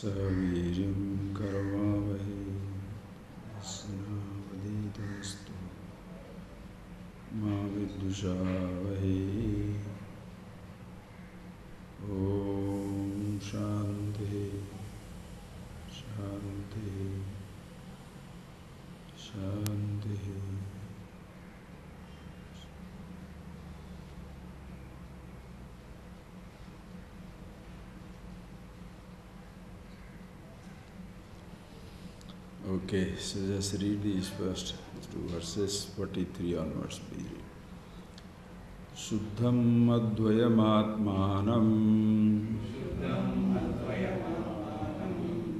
Savirim karvavahe snavaditastu ma viddusavahe. Om Shanti Shanti Shanti. Okay, so just read these first two verses, 43 onwards, please read. Suddham advayamatmanam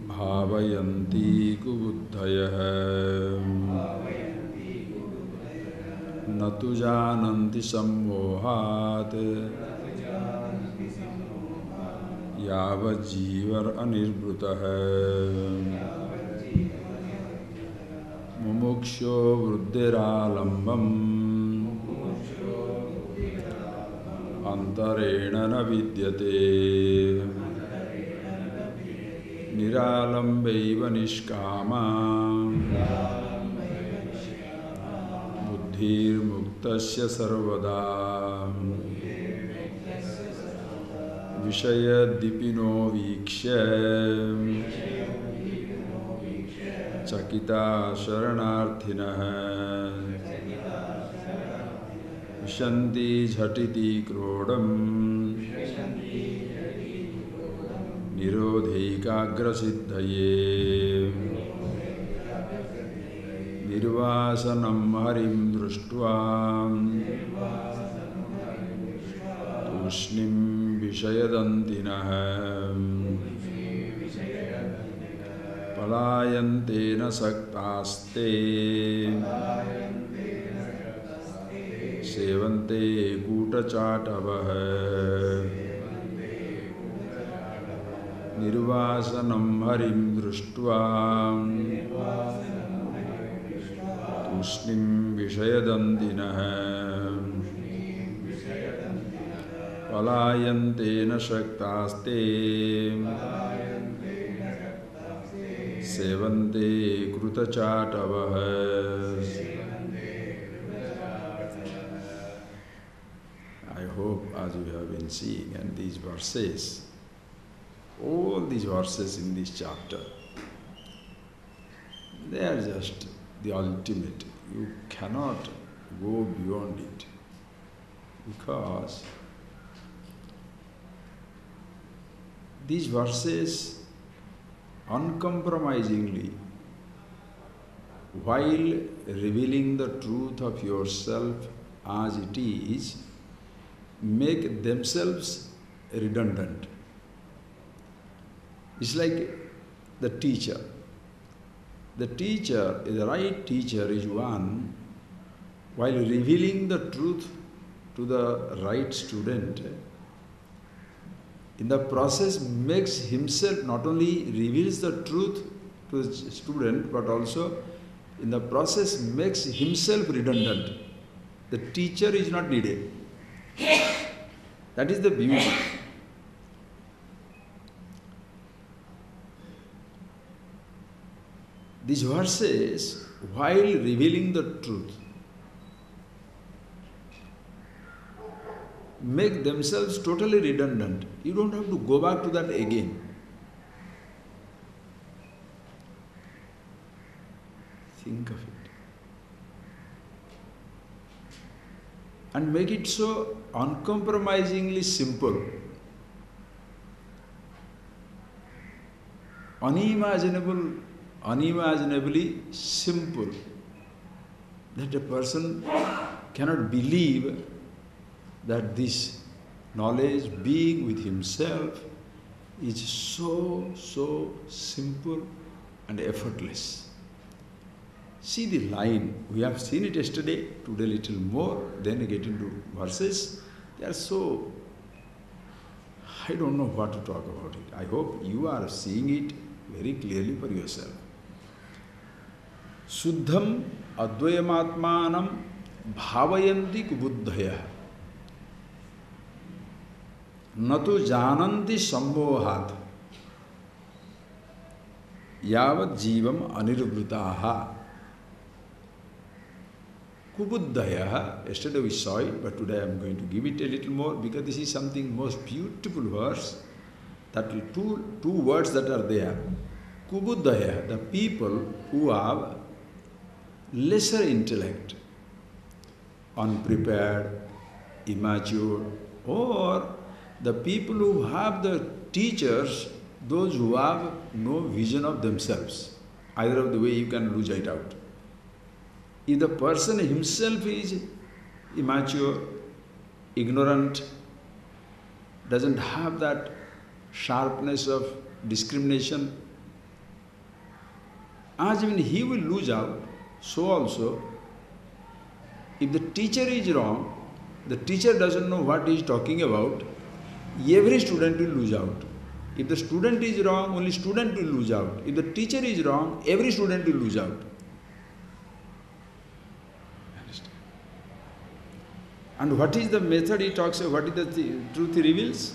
bhavayanti kubuddhayah natu jananti sammohat yavajivar anirbrutah mumuksho vruddhiralambam antarena na vidyate niralambaiva nishkama buddhir muktasya sarvada vishaya dipino vikshya Chakita sharanarthinah Vishanti jhatiti krodam Nirodhikagra siddhaye Nirvasanam harim drushtva Tushnim vishayadantinah Palayante na saktaste Sevante kutachatavah Nirvasanam harim drushtva Tushnim vishayadantinah Palayante na saktaste Sevante krutachatavah. I hope, as we have been seeing, and these verses, all these verses in this chapter, they are just the ultimate. You cannot go beyond it, because these verses uncompromisingly, while revealing the truth of yourself as it is, make themselves redundant. It's like the teacher. The teacher, the right teacher is one, while revealing the truth to the right student, in the process makes himself, not only reveals the truth to the student, but also in the process makes himself redundant. The teacher is not needed. That is the beauty. These verses, while revealing the truth, make themselves totally redundant. You don't have to go back to that again. Think of it. And make it so uncompromisingly simple, unimaginably simple, that a person cannot believe that this knowledge, being with himself, is so simple and effortless. See the line, we have seen it yesterday, today little more, then get into verses. They are so, I don't know what to talk about it. I hope you are seeing it very clearly for yourself. Suddham advayamatmanam bhavayanti kubuddhaya natu jananti sammohat. Yavat jivam anirvrutaha. Kubuddhaya, yesterday we saw it, but today I am going to give it a little more because this is something most beautiful verse. That two words that are there. Kubuddhaya, the people who have lesser intellect, unprepared, immature, or the people who have the teachers, those who have no vision of themselves. Either of the way you can lose it out. If the person himself is immature, ignorant, doesn't have that sharpness of discrimination, as even he will lose out, so also, if the teacher is wrong, the teacher doesn't know what he is talking about, every student will lose out. If the student is wrong, only student will lose out. If the teacher is wrong, every student will lose out. And what is the method he talks about? What is the truth he reveals?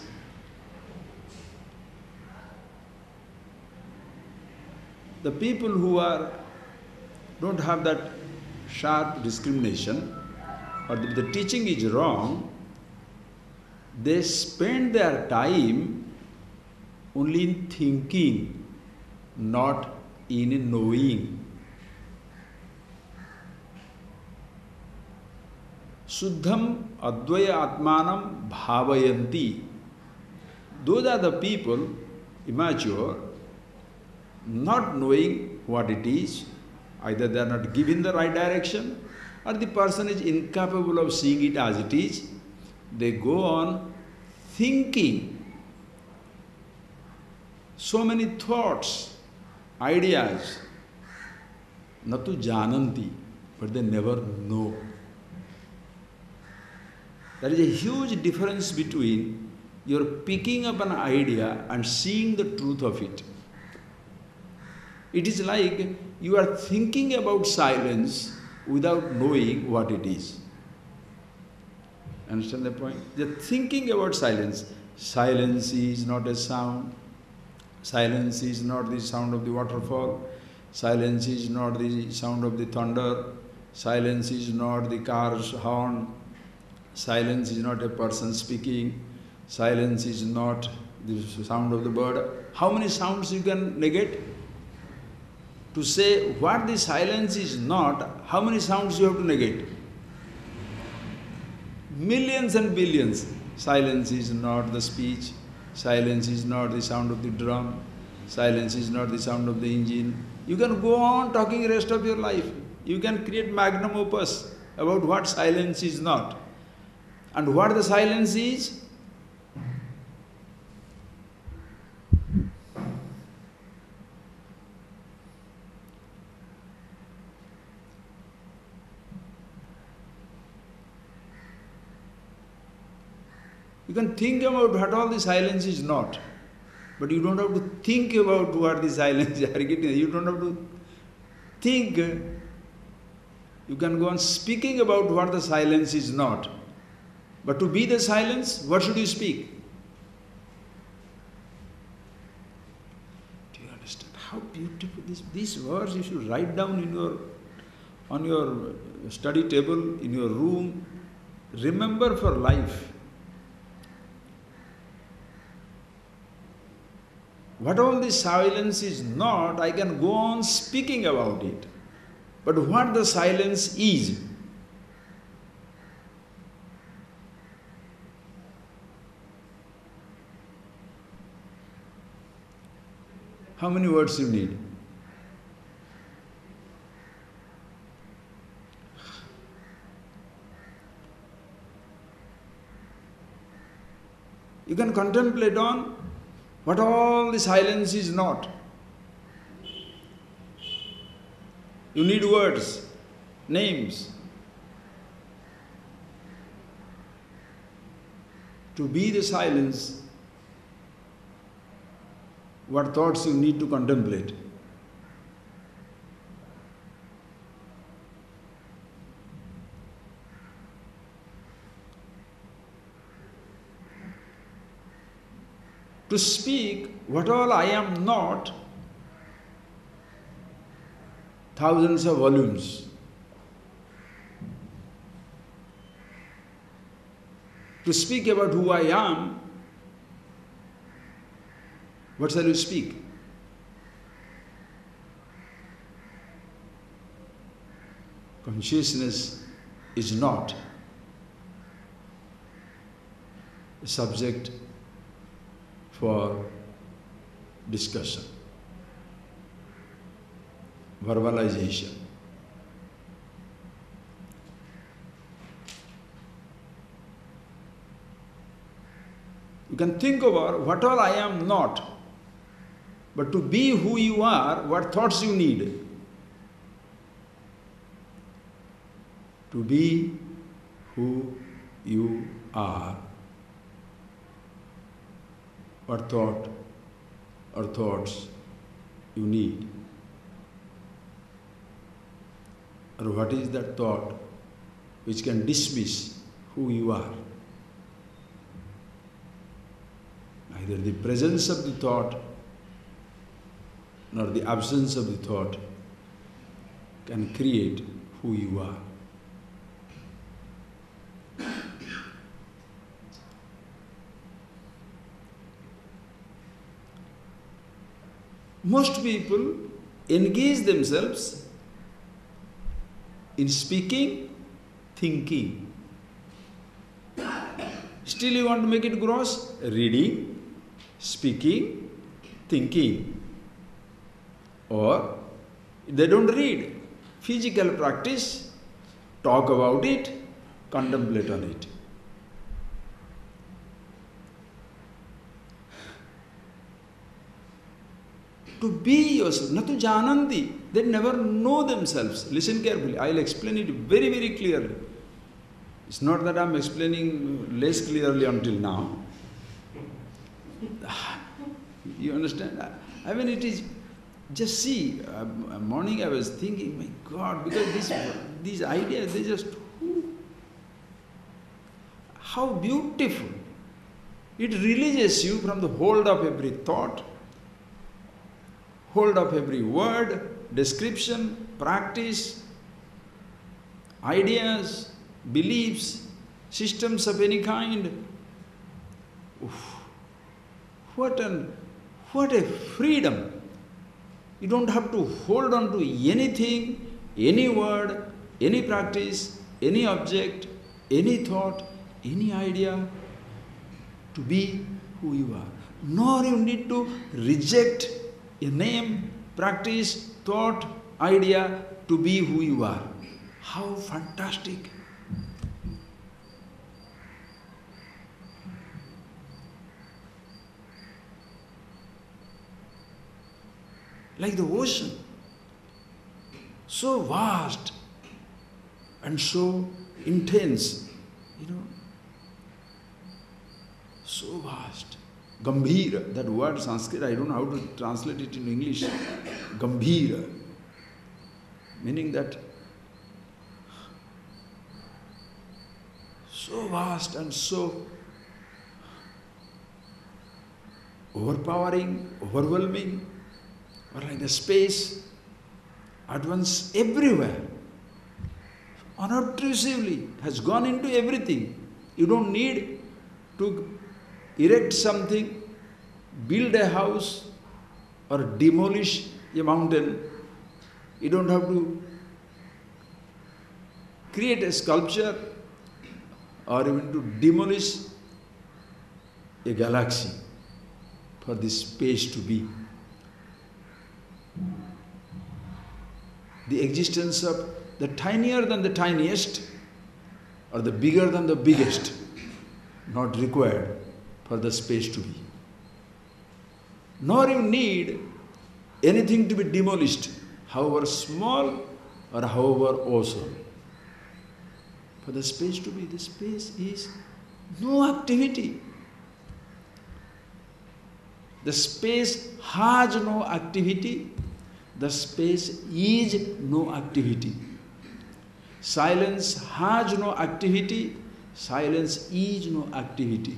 The people who don't have that sharp discrimination, or if the teaching is wrong, they spend their time only in thinking, not in knowing. Suddham advaya atmanam bhavayanti. Those are the people, immature, not knowing what it is. Either they are not given the right direction, or the person is incapable of seeing it as it is. They go on thinking. So many thoughts, ideas, natu jananti, but they never know. There is a huge difference between your picking up an idea and seeing the truth of it. It is like you are thinking about silence without knowing what it is. Understand the point? You are thinking about silence. Silence is not a sound. Silence is not the sound of the waterfall. Silence is not the sound of the thunder. Silence is not the car's horn. Silence is not a person speaking. Silence is not the sound of the bird. How many sounds you can negate? To say what the silence is not, how many sounds you have to negate? Millions and billions. Silence is not the speech. Silence is not the sound of the drum. Silence is not the sound of the engine. You can go on talking the rest of your life. You can create magnum opus about what silence is not. And what the silence is? You can think about what all the silence is not, but you don't have to think about what the silence is. You don't have to think. You can go on speaking about what the silence is not. But to be the silence, what should you speak? Do you understand how beautiful this verse you should write down on your study table, in your room. Remember for life. What all this silence is not, I can go on speaking about it. But what the silence is, how many words you need? You can contemplate on what all the silence is not. You need words, names. To be the silence, what thoughts you need to contemplate? To speak what all I am not, thousands of volumes. To speak about who I am, what shall you speak? Consciousness is not a subject for discussion, verbalization. You can think over what all I am not, but to be who you are, what thoughts you need. To be who you are, what thought or thoughts you need. Or what is that thought which can dismiss who you are? Either the presence of the thought nor the absence of the thought can create who you are. Most people engage themselves in speaking, thinking. Still you want to make it gross? Reading, speaking, thinking. Or they don't read. Physical practice, talk about it, contemplate on it. To be yourself, na tu jananti. They never know themselves. Listen carefully. I'll explain it very, very clearly. It's not that I'm explaining less clearly until now. You understand? I mean, it is, just see, morning I was thinking, my God, because these ideas, they just, how beautiful. It releases you from the hold of every thought, hold of every word, description, practice, ideas, beliefs, systems of any kind. Oof. What a freedom. You don't have to hold on to anything, any word, any practice, any object, any thought, any idea, to be who you are. Nor you need to reject a name, practice, thought, idea to be who you are. How fantastic! Like the ocean, so vast and so intense, so vast. Gambhira, that word Sanskrit, I don't know how to translate it in English. Gambhira, meaning that so vast and so overpowering, overwhelming, or like the space at once everywhere, unobtrusively, has gone into everything. You don't need to erect something, build a house, or demolish a mountain. You don't have to create a sculpture or even to demolish a galaxy for this space to be. The existence of the tinier than the tiniest or the bigger than the biggest, not required for the space to be. Nor you need anything to be demolished, however small or however awesome. For the space to be, the space is no activity. The space has no activity. The space is no activity. Silence has no activity. Silence is no activity.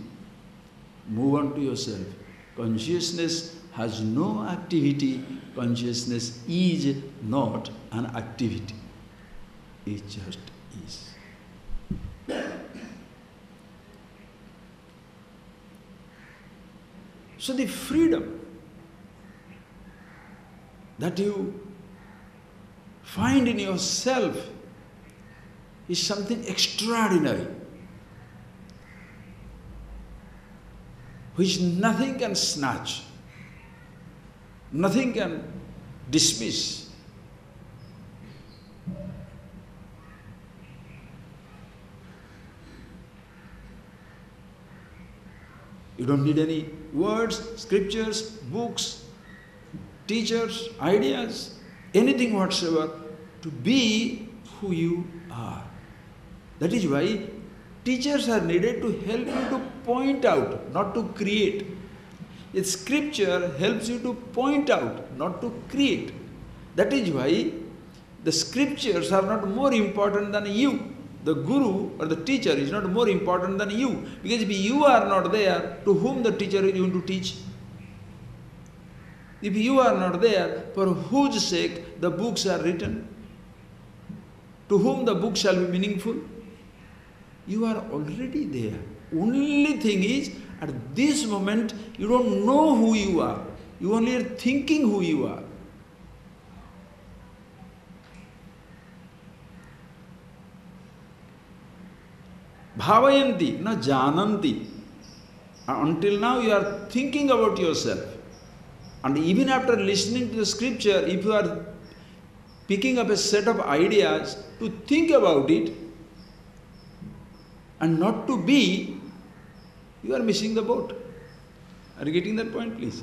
Move on to yourself. Consciousness has no activity, consciousness is not an activity. It just is. So the freedom that you find in yourself is something extraordinary, which nothing can snatch, nothing can dismiss. You don't need any words, scriptures, books, teachers, ideas, anything whatsoever to be who you are. That is why teachers are needed to help you to point out, not to create. A scripture helps you to point out, not to create. That is why the scriptures are not more important than you. The guru or the teacher is not more important than you. Because if you are not there, to whom the teacher is going to teach? If you are not there, for whose sake the books are written? To whom the book shall be meaningful? You are already there. Only thing is, at this moment, you don't know who you are. You only are thinking who you are. Bhavayanti, na jananti. Until now you are thinking about yourself. And even after listening to the scripture, if you are picking up a set of ideas to think about it and not to be, you are missing the boat. Are you getting that point, please?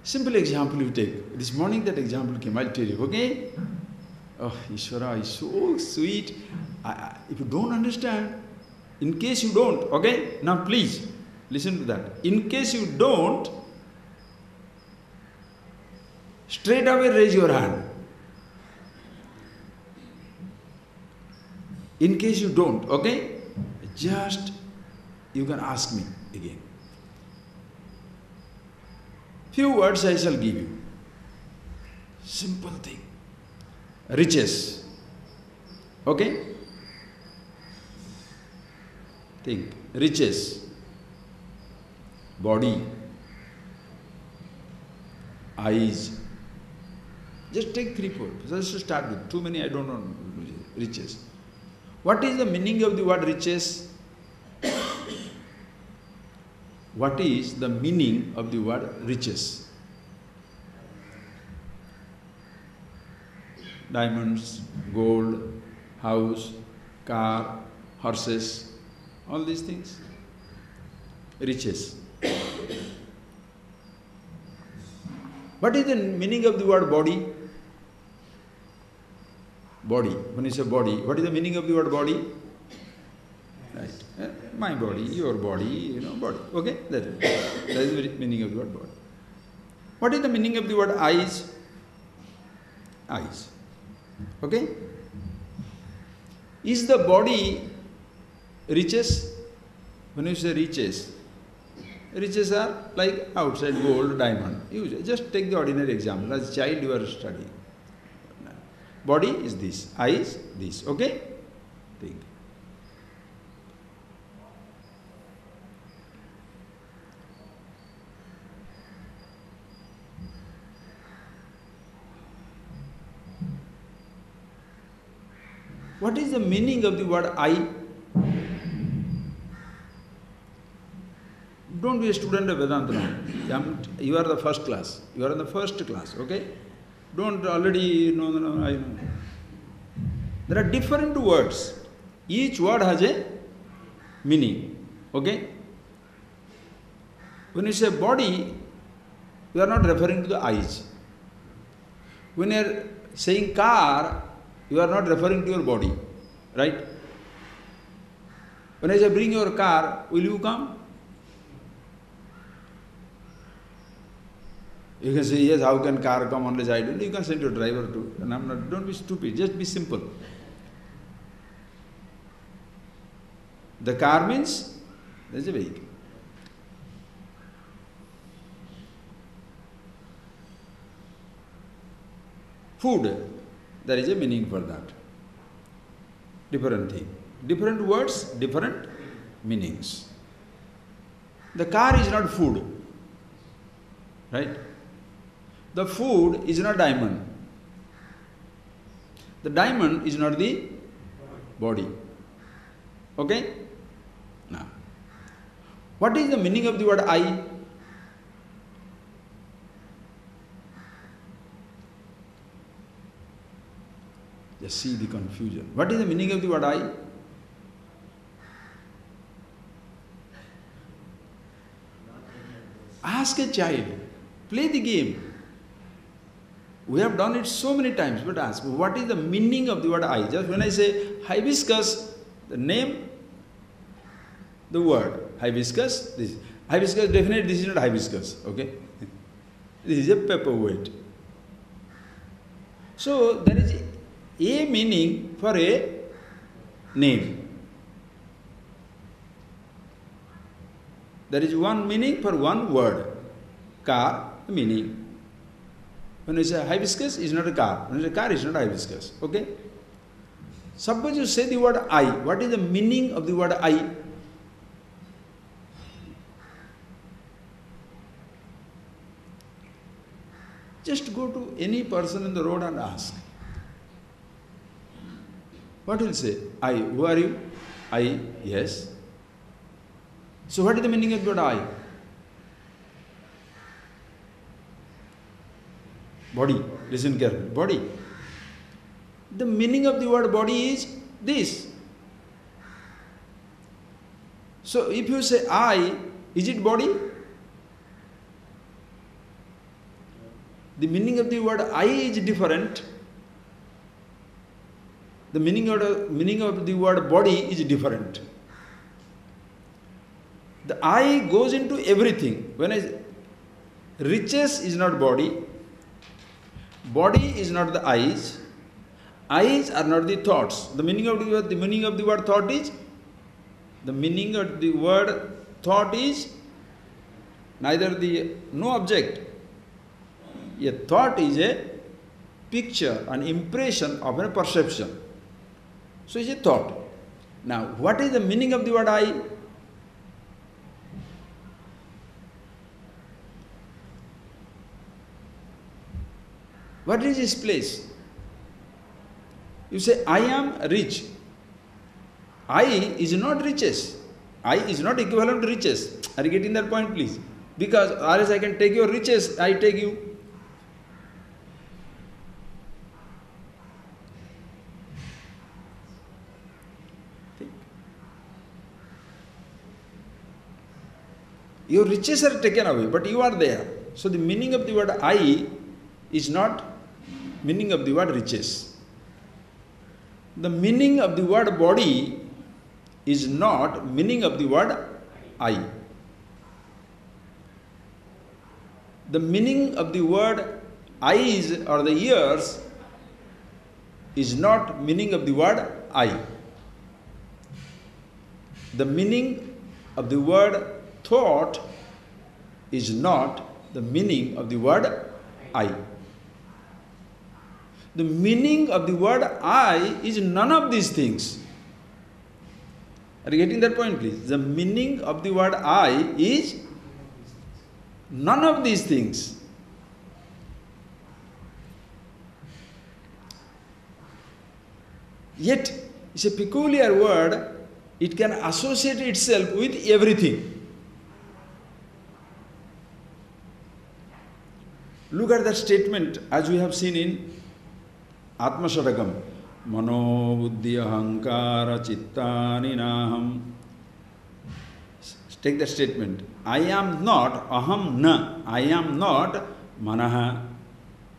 Simple example you take. This morning that example came, I'll tell you, okay? Oh, Ishvara is so sweet. If you don't understand, in case you don't, okay? Now please, listen to that. In case you don't, straight away raise your hand. In case you don't, okay? Just, you can ask me again. Few words I shall give you. Simple thing. Riches. Okay? Think. Riches. Body. Eyes. Just take 3, 4. Just to start with. Too many I don't know. Riches. What is the meaning of the word riches? What is the meaning of the word riches? Diamonds, gold, house, car, horses, all these things. Riches. What is the meaning of the word body? Body. When you say body, what is the meaning of the word body? Right. My body, your body, body. Okay? That is the meaning of the word body. What is the meaning of the word eyes? Eyes. Okay? Is the body riches? When you say riches, riches are like outside gold, diamond. You just take the ordinary example. As a child you are studying. Body is this, eyes this. Okay? Think. What is the meaning of the word I? Don't be a student of Vedanta now. You are the first class. You are in the first class, okay? Don't already know, I know. There are different words. Each word has a meaning, okay? When you say body, you are not referring to the eyes. When you are saying car, you are not referring to your body, right? When I say bring your car, will you come? You can say, yes, how can car come unless I don't? You can send your driver to. And I'm not, don't be stupid, just be simple. The car means, there's a vehicle. food, there is a meaning for that. Different thing. Different words, different meanings. The car is not food, right? The food is not diamond. The diamond is not the body. Okay? Now, what is the meaning of the word I? Just see the confusion. What is the meaning of the word I? Ask a child. Play the game. We have done it so many times, but ask, what is the meaning of the word I? Just when I say hibiscus, the name, the word, hibiscus, this. Hibiscus, definitely this is not hibiscus, okay? This is a paperweight. So, there is a meaning for a name. There is one meaning for one word. Car, meaning. When you say hibiscus, is not a car. When you say car, is not hibiscus. Okay? Suppose you say the word I. What is the meaning of the word I? Just go to any person in the road and ask. What will say? I. Who are you? I. Yes. So what is the meaning of the word I? Body. Listen carefully. Body. The meaning of the word body is this. So if you say I, is it body? The meaning of the word I is different. The meaning of the word body is different. The I goes into everything. When I say riches is not body, body is not the eyes are not the thoughts. The meaning of the word thought is, the meaning of the word thought is no object. A thought is a picture, an impression of a perception. So it's a thought. Now, what is the meaning of the word I? What is his place? You say, I am rich. I is not riches. I is not equivalent to riches. Are you getting that point, please? Because, or else I can take your riches, I take you. Your riches are taken away, but you are there. So the meaning of the word I is not meaning of the word riches. The meaning of the word body is not meaning of the word I. The meaning of the word eyes or the ears is not meaning of the word I. The meaning of the word thought is not the meaning of the word I. The meaning of the word I is none of these things. Are you getting that point, please? The meaning of the word I is none of these things. Yet, it's a peculiar word. It can associate itself with everything. Look at that statement as we have seen in ASHTAVAKRA. Mano buddhi ahankara chittani naham. Take that statement. I am not, aham na. I am not manaha,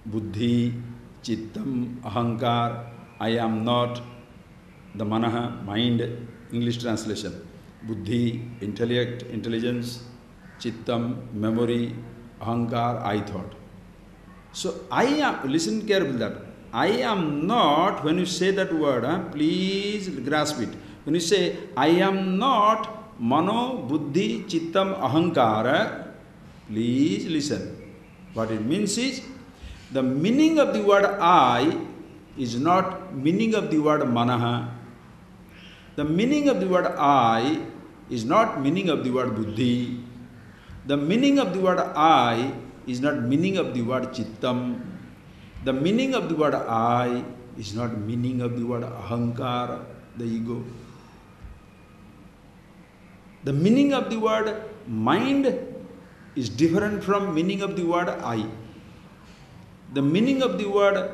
buddhi, chittam, ahankar. I am not the manaha, mind, English translation. Buddhi, intellect, intelligence, chittam, memory, ahankar, I thought. So I am, listen carefully that. I am not, when you say that word, please grasp it. When you say, I am not mano, buddhi, chittam, ahankara, please listen. What it means is, The meaning of the word I is not meaning of the word manaha. The meaning of the word I is not meaning of the word buddhi. The meaning of the word I is not meaning of the word chittam. The meaning of the word I is not meaning of the word ahankara, the ego. The meaning of the word mind is different from meaning of the word I. The meaning of the word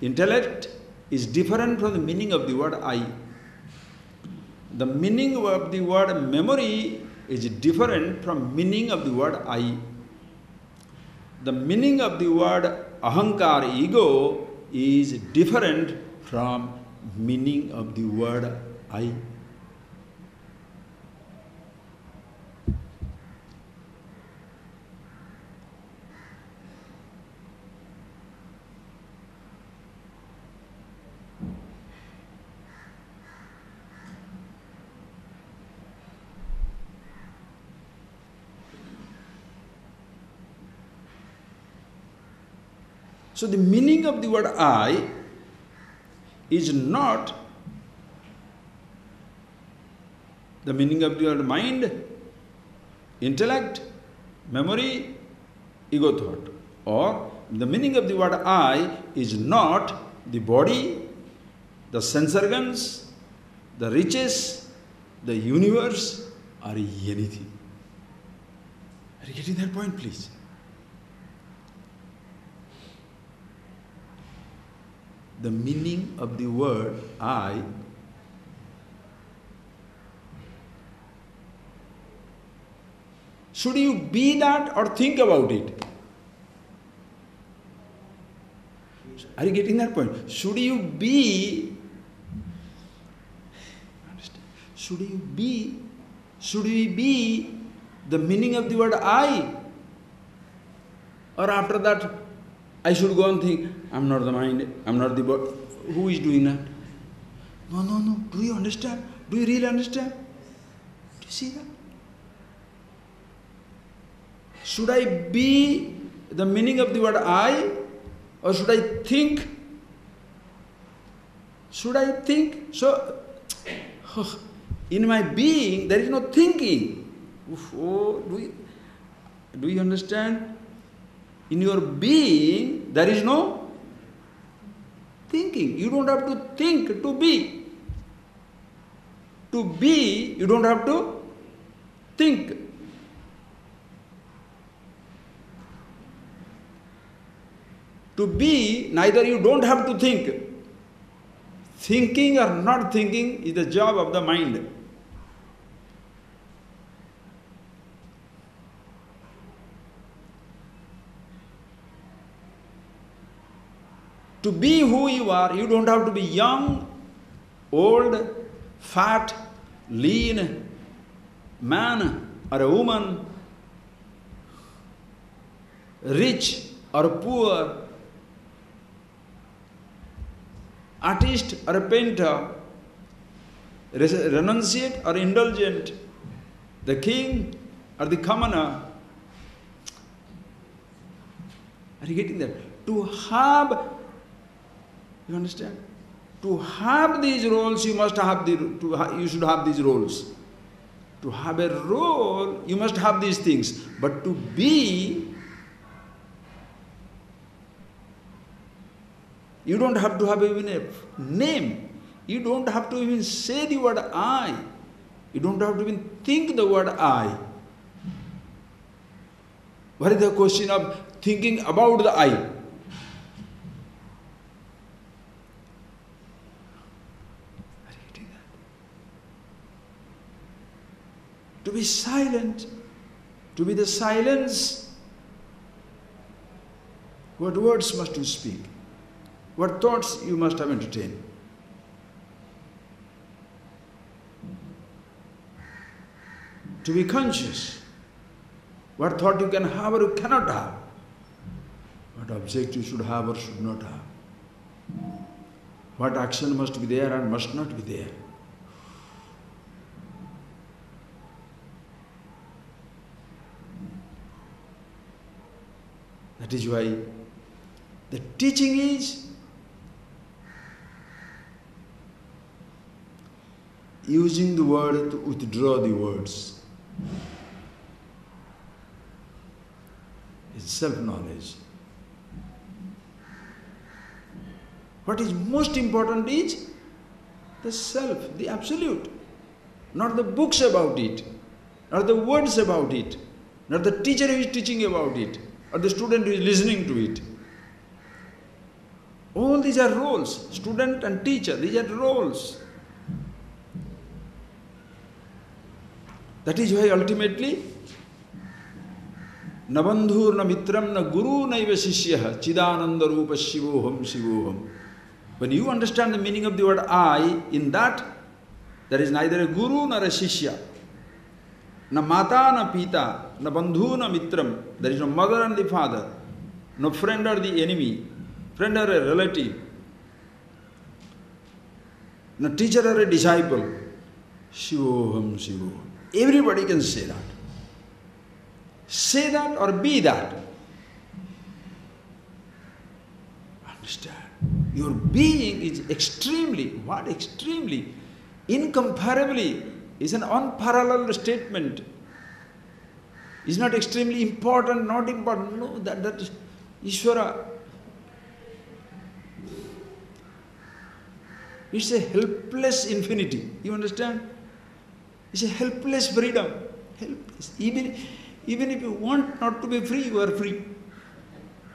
intellect is different from the meaning of the word I. The meaning of the word memory is different from meaning of the word I. The meaning of the word ahankar, ego, is different from meaning of the word I. So the meaning of the word I is not the meaning of the word mind, intellect, memory, ego thought. Or the meaning of the word I is not the body, the sense organs, the riches, the universe, or anything. Are you getting that point, please? The meaning of the word I should you be that or think about it? Are you getting that point? Should you be, should we be the meaning of the word I? Or after that, I should go and think, I'm not the mind, I'm not the body. Who is doing that? No. Do you understand? Do you really understand? Do you see that? Should I be the meaning of the word I? Or should I think? Should I think? So, in my being, there is no thinking. Oh, do you understand? In your being, there is no thinking. You don't have to think to be. To be, you don't have to think. To be, neither you don't have to think. Thinking or not thinking is the job of the mind. To be who you are, you don't have to be young, old, fat, lean, man or a woman, rich or poor, artist or a painter, renunciate or indulgent, the king or the commoner. Are you getting that? To have, you understand? To have these roles, you must have you should have these roles. To have a role, you must have these things. But to be, you don't have to have even a name. You don't have to even say the word I. You don't have to even think the word I. What is the question of thinking about the I? To be silent, to be the silence. What words must you speak? What thoughts you must have entertained? To be conscious. What thought you can have or you cannot have. What object you should have or should not have. What action must be there and must not be there. That is why The teaching is using the word to withdraw the words. It's self-knowledge. What is most important is the self, the absolute. Not the books about it, not the words about it, not the teacher who is teaching about it, or the student who is listening to it. All these are roles. Student and teacher, these are roles. That is why ultimately, na bandhur na mitram na guru naiva sishyah chidananda rupa shivoham shivoham. When you understand the meaning of the word I, in that, there is neither a guru nor a shishya. Na mata na pita, na bandhu na mitram. There is no mother and the father, no friend or the enemy, friend or a relative, no teacher or a disciple. Shivoham shivoham. Everybody can say that. Say that or be that. Understand? Your being is extremely, what extremely, incomparably, is an unparalleled statement. It's not extremely important, not important. No, that is Ishvara. It's a helpless infinity. You understand? It's a helpless freedom. Helpless. Even if you want not to be free, you are free.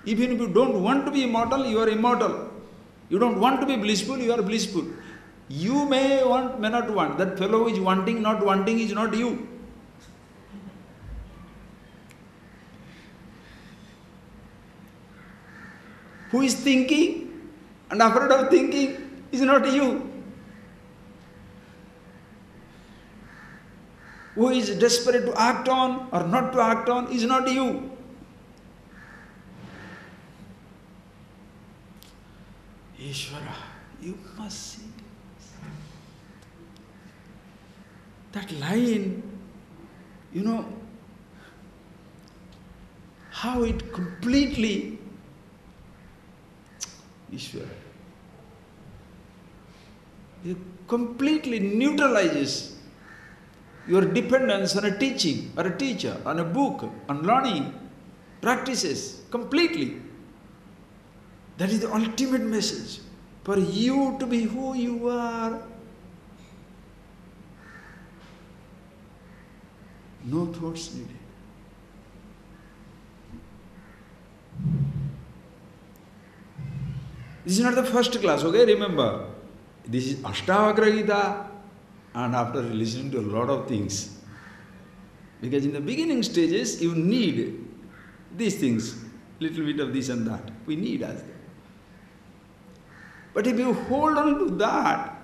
Even if you don't want to be immortal, you are immortal. You don't want to be blissful, you are blissful. You may want, may not want. That fellow is wanting, not wanting is not you. Who is thinking and afraid of thinking is not you. Who is desperate to act on or not to act on is not you. Ishvara, you must see this. That line, you know, how it completely, Ishvara, it completely neutralizes your dependence on a teaching or a teacher, on a book, on learning, practices, completely. That is the ultimate message. For you to be who you are, no thoughts needed. This is not the first class, okay? Remember, this is ASHTAVAKRA GITA, and after listening to a lot of things. Because in the beginning stages, you need these things, little bit of this and that. We need as them. But if you hold on to that,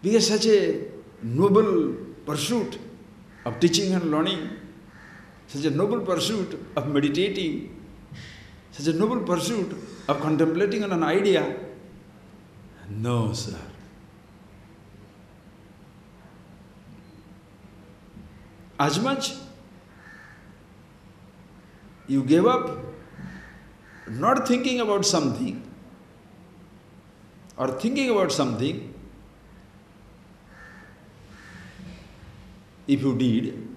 because such a noble pursuit of teaching and learning, such a noble pursuit of meditating, such a noble pursuit of contemplating on an idea, no, sir. As much you gave up not thinking about something or thinking about something, if you did,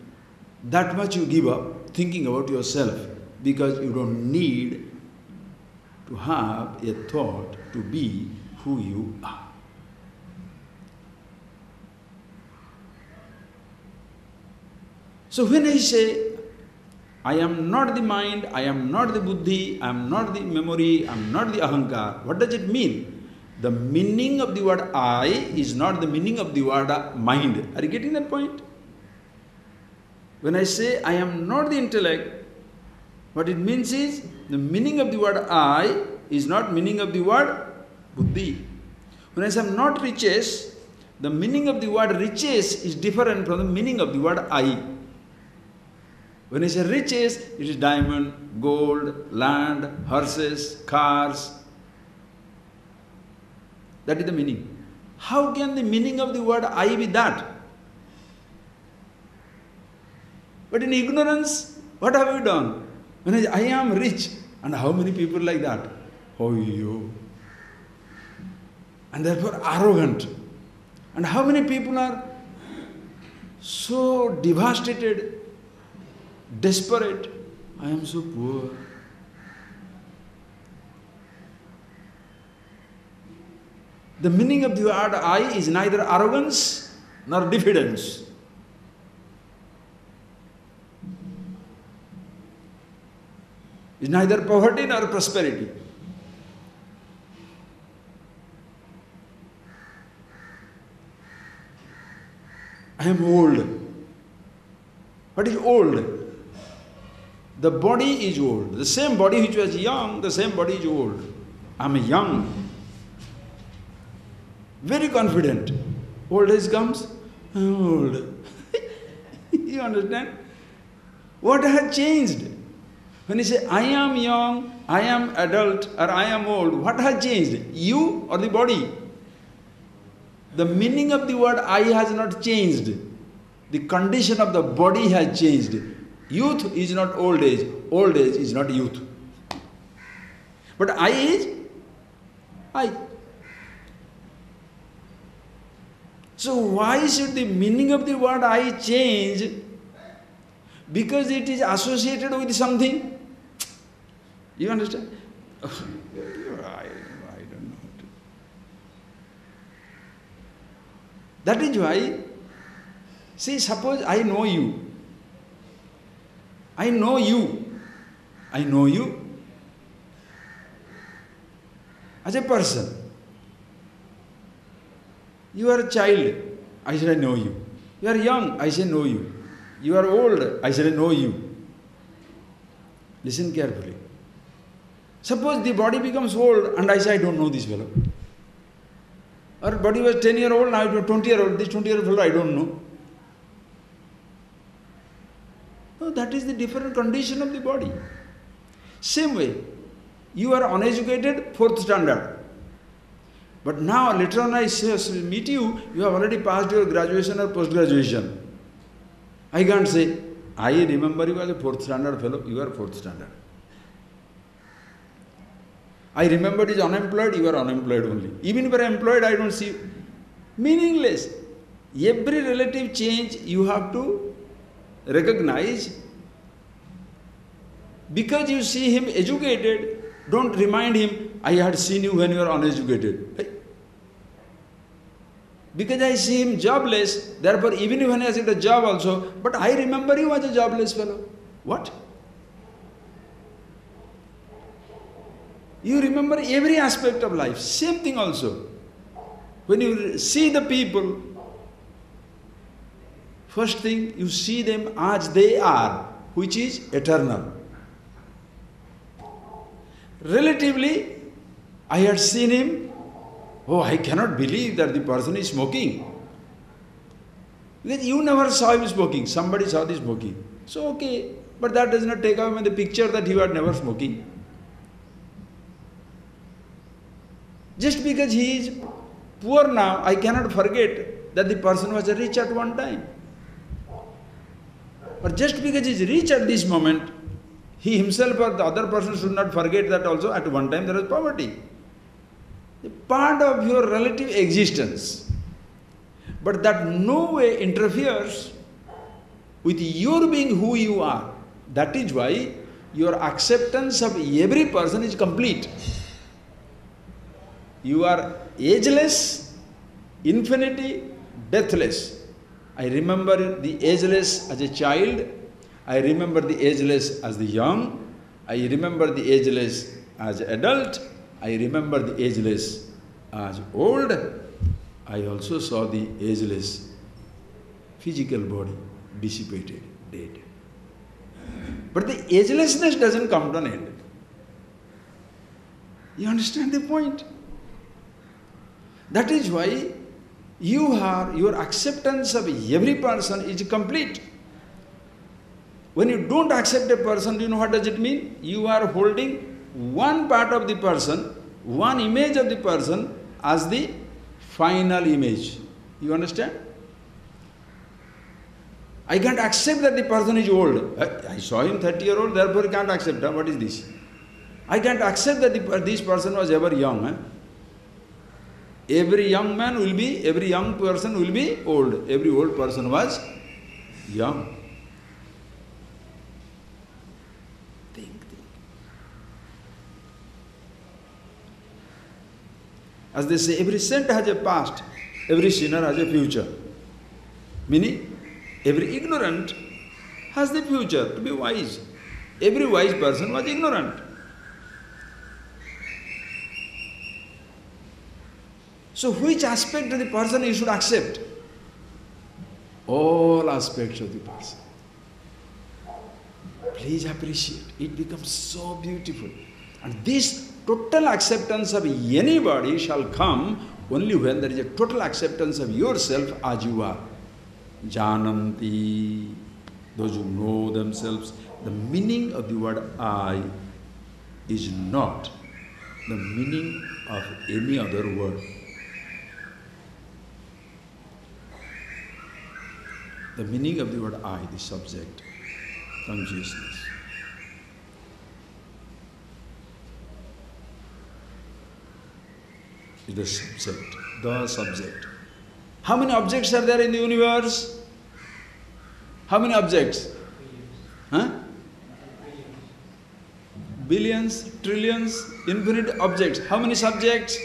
that much you give up thinking about yourself, because you don't need to have a thought to be who you are. So when I say, I am not the mind, I am not the buddhi, I am not the memory, I am not the ahankar, what does it mean? The meaning of the word I is not the meaning of the word mind. Are you getting that point? When I say I am not the intellect, what it means is, the meaning of the word I is not meaning of the word buddhi. When I say I am not riches, the meaning of the word riches is different from the meaning of the word I. When I say riches, it is diamond, gold, land, horses, cars. That is the meaning. How can the meaning of the word I be that? But in ignorance, what have we done? When I am rich, and how many people like that? Oh, you. And therefore arrogant. And how many people are so devastated, desperate? I am so poor. The meaning of the word I is neither arrogance nor diffidence. It's neither poverty nor prosperity. I am old. What is old? The body is old. The same body which was young, the same body is old. I am young. Very confident. Old age comes, I am old. You understand? What has changed? When you say, I am young, I am adult, or I am old, what has changed? You or the body? The meaning of the word I has not changed. The condition of the body has changed. Youth is not old age is not youth. But I is I. So why should the meaning of the word I change? Because it is associated with something. You understand? I don't know. That is why, see, suppose I know you. I know you. I know you as a person. You are a child. I said, I know you. You are young. I say, know you. You are old. I said, I know you. Listen carefully. Suppose the body becomes old and I say, I don't know this fellow. Or body was 10-year-old, now it was 20-year-old. This 20-year-old fellow I don't know. No, that is the different condition of the body. Same way, you are uneducated, 4th standard. But now, later on I meet you, you have already passed your graduation or post-graduation. I can't say, I remember you as a 4th standard fellow, you are 4th standard. I remember he is unemployed, you are unemployed only. Even if you are employed, I don't see you. Meaningless. Every relative change you have to recognize. Because you see him educated, don't remind him, I had seen you when you were uneducated. Because I see him jobless, therefore even when he has got a job also, but I remember you as a jobless fellow. What? You remember every aspect of life. Same thing also. When you see the people, first thing you see them as they are, which is eternal. Relatively, I had seen him, oh, I cannot believe that the person is smoking. Because you never saw him smoking, somebody saw the smoking. So okay, but that does not take away the picture that he was never smoking. Just because he is poor now, I cannot forget that the person was rich at one time. Or just because he is rich at this moment, he himself or the other person should not forget that also at one time there was poverty. A part of your relative existence. But that no way interferes with your being who you are. That is why your acceptance of every person is complete. You are ageless, infinity, deathless. I remember the ageless as a child. I remember the ageless as the young. I remember the ageless as adult. I remember the ageless as old. I also saw the ageless physical body dissipated, dead. But the agelessness doesn't come to an end. You understand the point? That is why your acceptance of every person is complete. When you don't accept a person, do you know what does it mean? You are holding one part of the person, one image of the person as the final image. You understand? I can't accept that the person is old. I saw him 30-year-old, therefore I can't accept. What is this? I can't accept that this person was ever young. Every young person will be old. Every old person was young. Think. As they say, every saint has a past, every sinner has a future. Meaning, every ignorant has the future to be wise. Every wise person was ignorant. So which aspect of the person you should accept? All aspects of the person. Please appreciate. It becomes so beautiful. And this total acceptance of anybody shall come only when there is a total acceptance of yourself as you are. Jananti, those who know themselves. The meaning of the word I is not the meaning of any other word. The meaning of the word I, the subject, consciousness. Is the subject, the subject. How many objects are there in the universe? How many objects? Huh? Billions, trillions, infinite objects. How many subjects?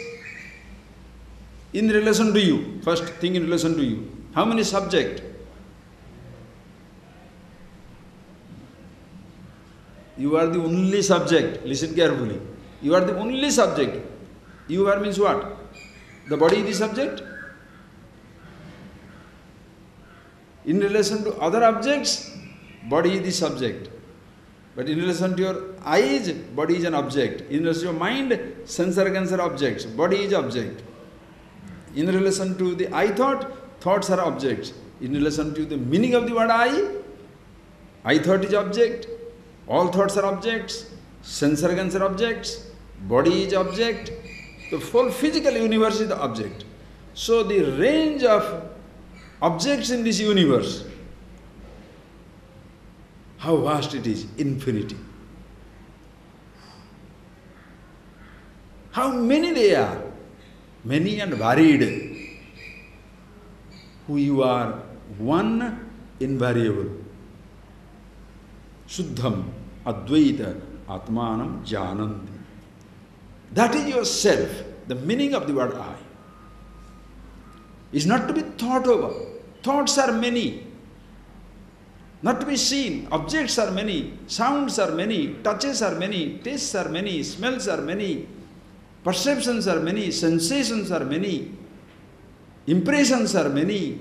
In relation to you. First thing in relation to you. How many subjects? You are the only subject. Listen carefully. You are the only subject. You are means what? The body is the subject. In relation to other objects, body is the subject. But in relation to your eyes, body is an object. In relation to your mind, sense organs are objects. Body is object. In relation to the I thought, thoughts are objects. In relation to the meaning of the word I thought is object. All thoughts are objects, sense organs are objects, body is object, the whole physical universe is the object. So the range of objects in this universe, how vast it is, infinity. How many they are, many and varied. Who you are, one invariable. Suddham, Advaita, Atmanam, Jananti. That is yourself. The meaning of the word I is not to be thought over. Thoughts are many. Not to be seen. Objects are many. Sounds are many. Touches are many. Tastes are many. Smells are many. Perceptions are many. Sensations are many. Impressions are many.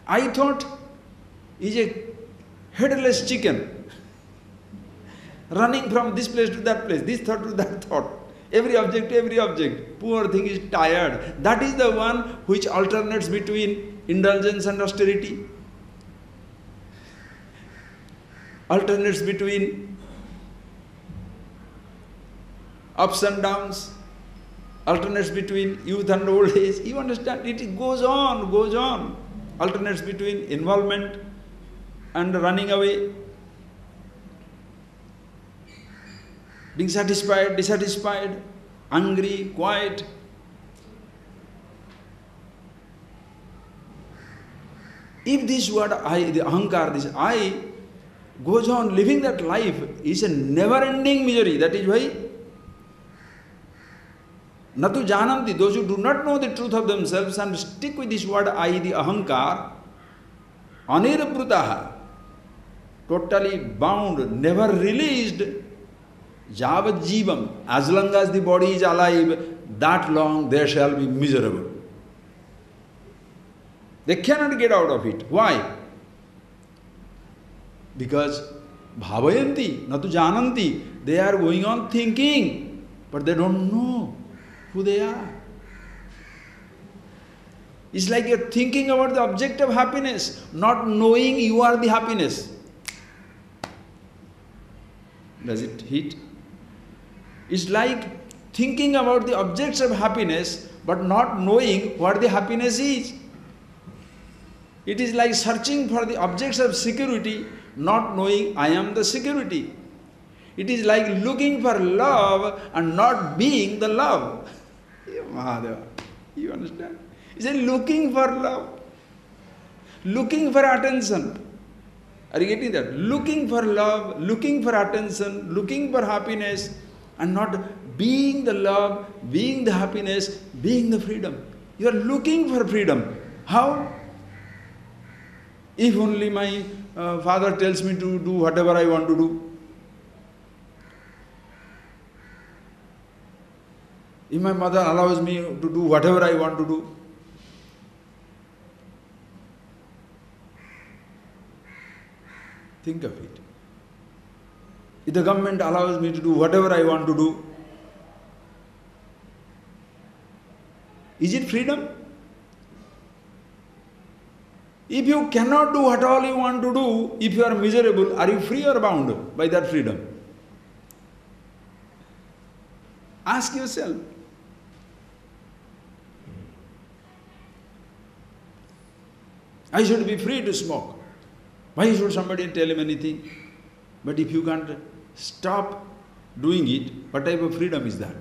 I thought is a headless chicken running from this place to that place, this thought to that thought, every object, poor thing is tired. That is the one which alternates between indulgence and austerity, alternates between ups and downs, alternates between youth and old age. You understand? It goes on, alternates between involvement and running away, being satisfied, dissatisfied, angry, quiet. If this word I, the ahankar, this I, goes on living that life, is a never-ending misery. That is why Natu jananti, those who do not know the truth of themselves and stick with this word I, the ahankar, anirprutaha, totally bound, never released, javat jivam, as long as the body is alive, that long they shall be miserable. They cannot get out of it. Why? Because bhavayanti, natu jananti, they are going on thinking, but they don't know who they are. It's like you're thinking about the object of happiness, not knowing you are the happiness. Does it hit? It's like thinking about the objects of happiness, but not knowing what the happiness is. It is like searching for the objects of security, not knowing I am the security. It is like looking for love and not being the love. Mahadeva, you understand? It's like looking for love, looking for attention. Are you getting that? Looking for love, looking for attention, looking for happiness, and not being the love, being the happiness, being the freedom. You are looking for freedom. How? If only my father tells me to do whatever I want to do. If my mother allows me to do whatever I want to do. Think of it. If the government allows me to do whatever I want to do, is it freedom? If you cannot do what all you want to do, if you are miserable, are you free or bound by that freedom? Ask yourself. I should be free to smoke. Why should somebody tell him anything? But if you can't stop doing it, what type of freedom is that?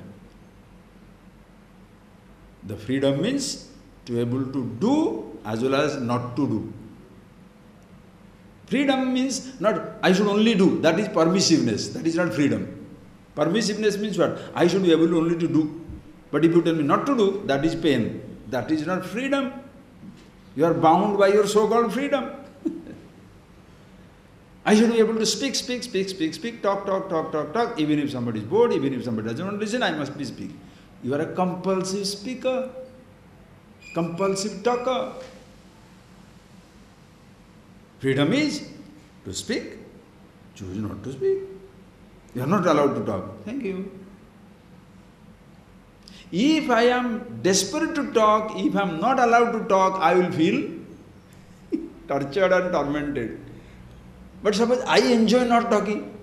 The freedom means to be able to do as well as not to do. Freedom means not, I should only do, that is permissiveness, that is not freedom. Permissiveness means what? I should be able only to do. But if you tell me not to do, that is pain. That is not freedom. You are bound by your so-called freedom. I should be able to speak, talk. Even if somebody is bored, even if somebody doesn't want to listen, I must be speaking. You are a compulsive speaker, compulsive talker. Freedom is to speak, choose not to speak. You are not allowed to talk. Thank you. If I am desperate to talk, if I am not allowed to talk, I will feel tortured and tormented. But suppose I enjoy not talking,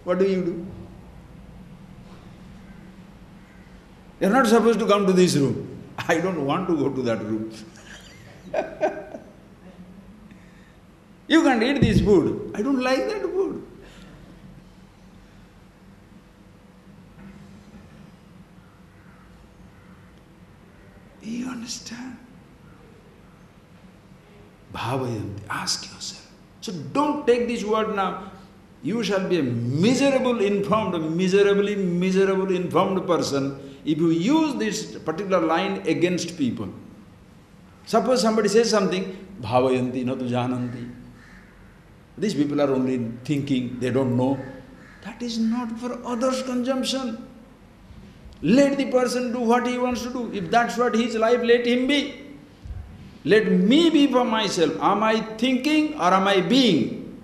what do you do? You are not supposed to come to this room. I don't want to go to that room. You can't eat this food. I don't like that food. You understand? Bhavayanti. Ask yourself. So don't take this word now. You shall be a miserably miserable informed person if you use this particular line against people. Suppose somebody says something, Bhavayanti na tu jananti. These people are only thinking, they don't know. That is not for others' consumption. Let the person do what he wants to do. If that's what his life, let him be. Let me be for myself. Am I thinking or am I being?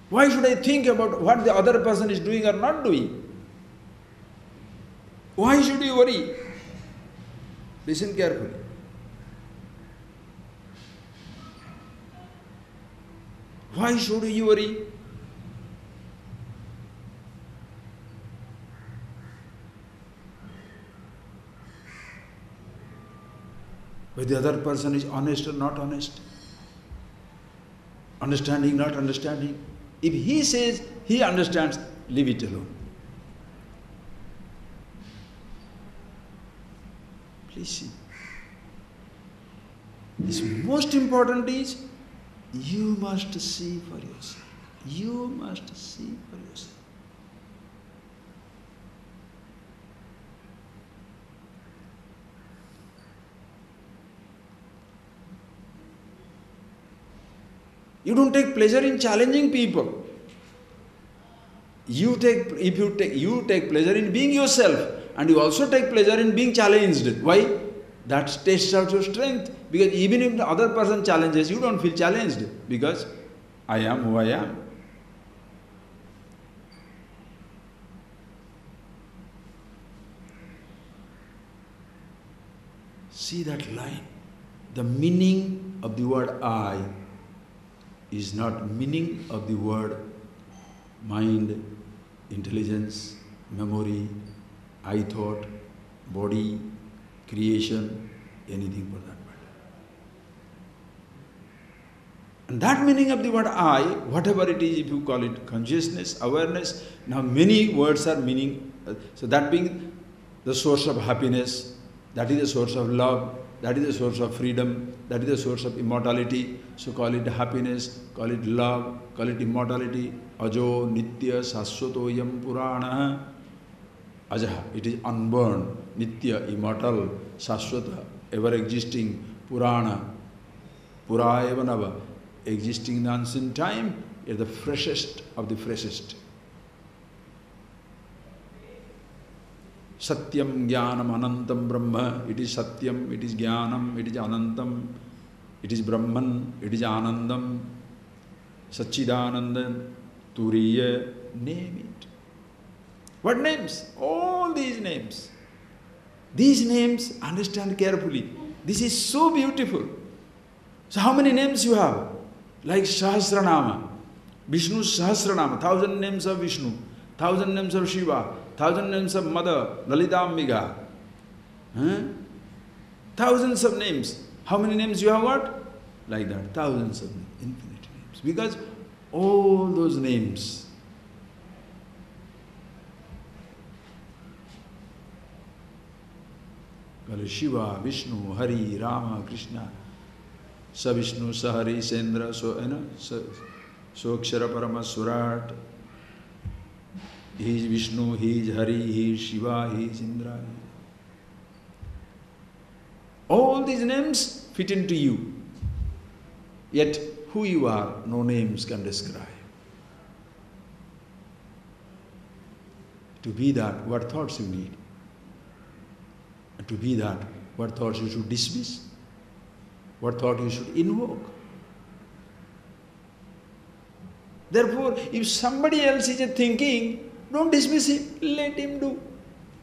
Why should I think about what the other person is doing or not doing? Why should you worry? Listen carefully. Why should you worry? Whether the other person is honest or not honest, understanding, not understanding. If he says he understands, leave it alone. Please see. This most important is, you must see for yourself. You must see for yourself. You don't take pleasure in challenging people. You take pleasure in being yourself, and you also take pleasure in being challenged. Why? That tests out your strength. Because even if the other person challenges, you don't feel challenged, because I am who I am. See that line. The meaning of the word I is not meaning of the word mind, intelligence, memory, I thought, body, creation, anything for that matter. And that meaning of the word I, whatever it is, if you call it consciousness, awareness, now many words are meaning. So that being the source of happiness, that is the source of love, that is the source of freedom, that is the source of immortality. So call it happiness, call it love, call it immortality. Ajo nitya saswatoyam purana. Ajaha, it is unborn, nitya, immortal, saswata, ever existing, purana, pura eva nava, existing in the unseen time, is the freshest of the freshest. Satyam jnanam anantam brahma, it is satyam, it is jnanam, it is anantam, it is brahman, it is anandam, sachidanandan, turiya, name it. What names? All these names. These names, understand carefully. This is so beautiful. So how many names you have? Like Sahasranama, Vishnu Sahasranama, 1,000 names of Vishnu, 1,000 names of Shiva, 1,000 names of Mother, Lalitambiga. Thousands of names. How many names you have got? Like that, thousands of names, infinite names. Because all those names, Shiva, Vishnu, Hari, Rama, Krishna, Sa Vishnu, Sa Hari, Sendra, So Akshara Parama Surat. He is Vishnu, he is Hari, he is Shiva, he is Indra. All these names fit into you. Yet who you are, no names can describe. To be that, what thoughts you need? And to be that, what thoughts you should dismiss? What thought you should invoke? Therefore, if somebody else is thinking, don't dismiss him, let him do.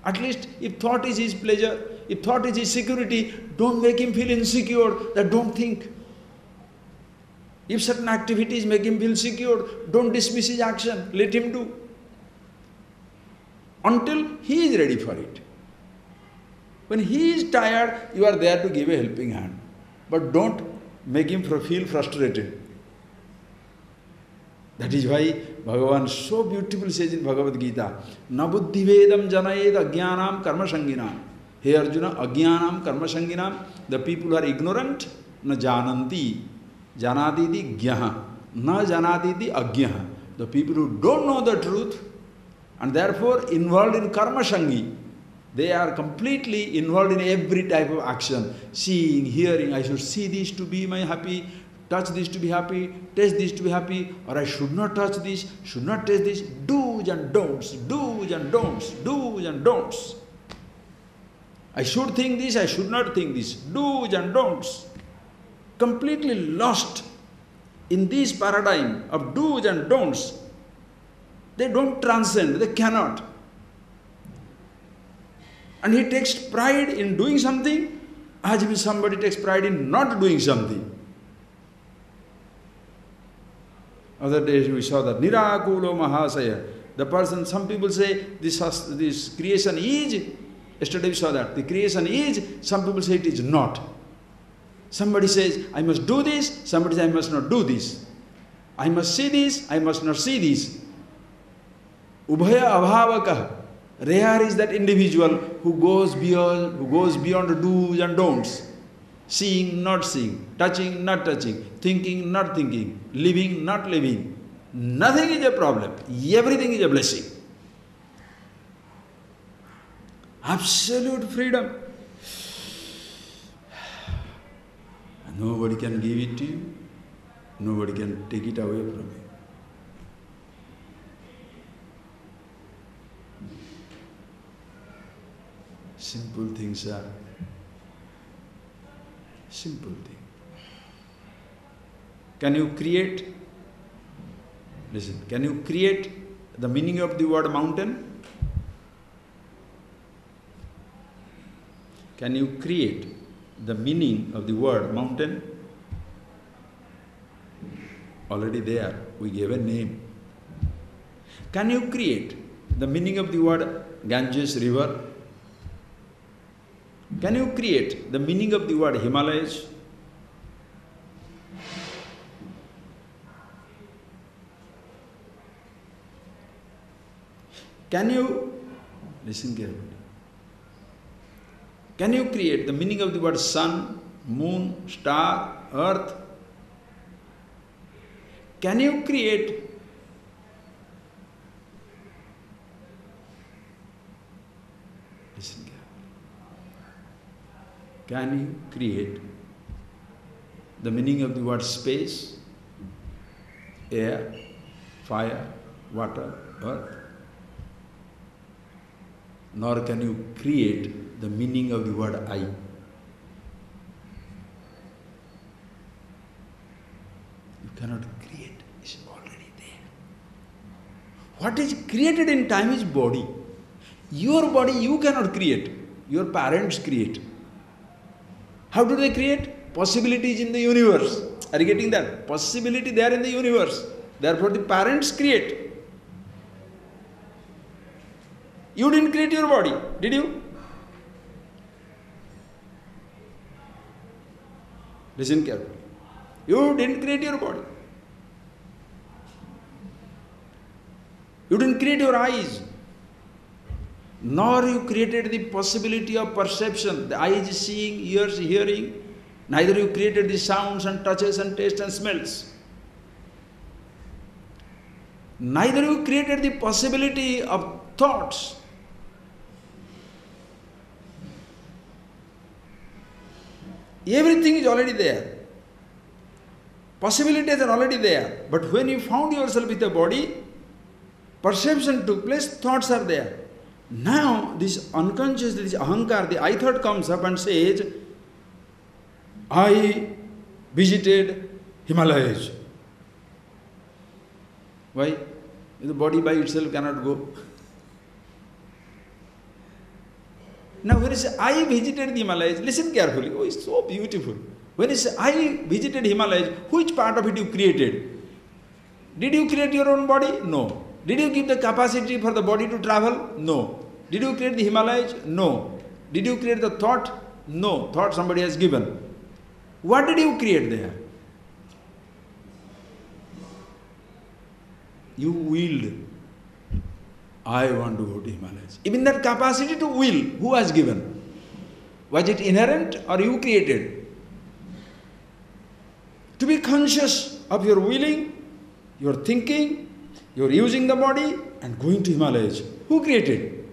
At least if thought is his pleasure, if thought is his security, don't make him feel insecure that don't think. If certain activities make him feel secure, don't dismiss his action, let him do. Until he is ready for it. When he is tired, you are there to give a helping hand. But don't make him feel frustrated. That is why Bhagavan so beautifully says in Bhagavad Gita, Na buddhivedam janayed ajnanam karma sanginam. Hey Arjuna, ajnanam karma sanginam, the people who are ignorant, na jananti, janaditi gyaha, na janaditi agyaha. The people who don't know the truth and therefore involved in karma sangi, they are completely involved in every type of action. Seeing, hearing, I should see this to be my happy, touch this to be happy, taste this to be happy, or I should not touch this, should not taste this. Do's and don'ts, do's and don'ts, do's and don'ts. I should think this, I should not think this. Do's and don'ts. Completely lost in this paradigm of do's and don'ts. They don't transcend, they cannot. And he takes pride in doing something, as if somebody takes pride in not doing something. Other days we saw that Nirakulo Mahasaya. The person, some people say this creation is, yesterday we saw that, the creation is, some people say it is not. Somebody says, I must do this, somebody says, I must not do this. I must see this, I must not see this. Ubhaya abhavaka. Rare is that individual who goes beyond the do's and don'ts. Seeing, not seeing, touching, not touching, thinking, not thinking, living, not living. Nothing is a problem. Everything is a blessing. Absolute freedom. Nobody can give it to you. Nobody can take it away from you. Simple things are simple thing. Can you create, listen, can you create the meaning of the word mountain? Can you create the meaning of the word mountain? Already there, we gave a name. Can you create the meaning of the word Ganges river? Can you create the meaning of the word Himalayas? Can you, listen carefully, can you create the meaning of the word sun, moon, star, earth? Can you create listen carefully. Can you create the meaning of the word space, air, fire, water, earth? Nor can you create the meaning of the word I. You cannot create, it's already there. What is created in time is body. Your body you cannot create, your parents create. How do they create? Possibilities in the universe. Are you getting that? Possibility there in the universe. Therefore the parents create. You didn't create your body, did you? Listen carefully. You didn't create your body. You didn't create your eyes. Nor you created the possibility of perception. The eye is seeing, ears hearing. Neither you created the sounds and touches and tastes and smells. Neither you created the possibility of thoughts. Everything is already there. Possibilities are already there. But when you found yourself with a body, perception took place, thoughts are there. Now this unconscious, this ahankar, the I thought comes up and says, I visited Himalayas. Why? The body by itself cannot go. Now when you say, I visited the Himalayas, listen carefully. Oh, it's so beautiful. When you say, I visited Himalayas, which part of it you created? Did you create your own body? No. Did you give the capacity for the body to travel? No. Did you create the Himalayas? No. Did you create the thought? No. Thought somebody has given. What did you create there? You willed. I want to go to Himalayas. Even that capacity to will, who has given? Was it inherent or you created? To be conscious of your willing, your thinking, your using the body and going to Himalayas. Who created?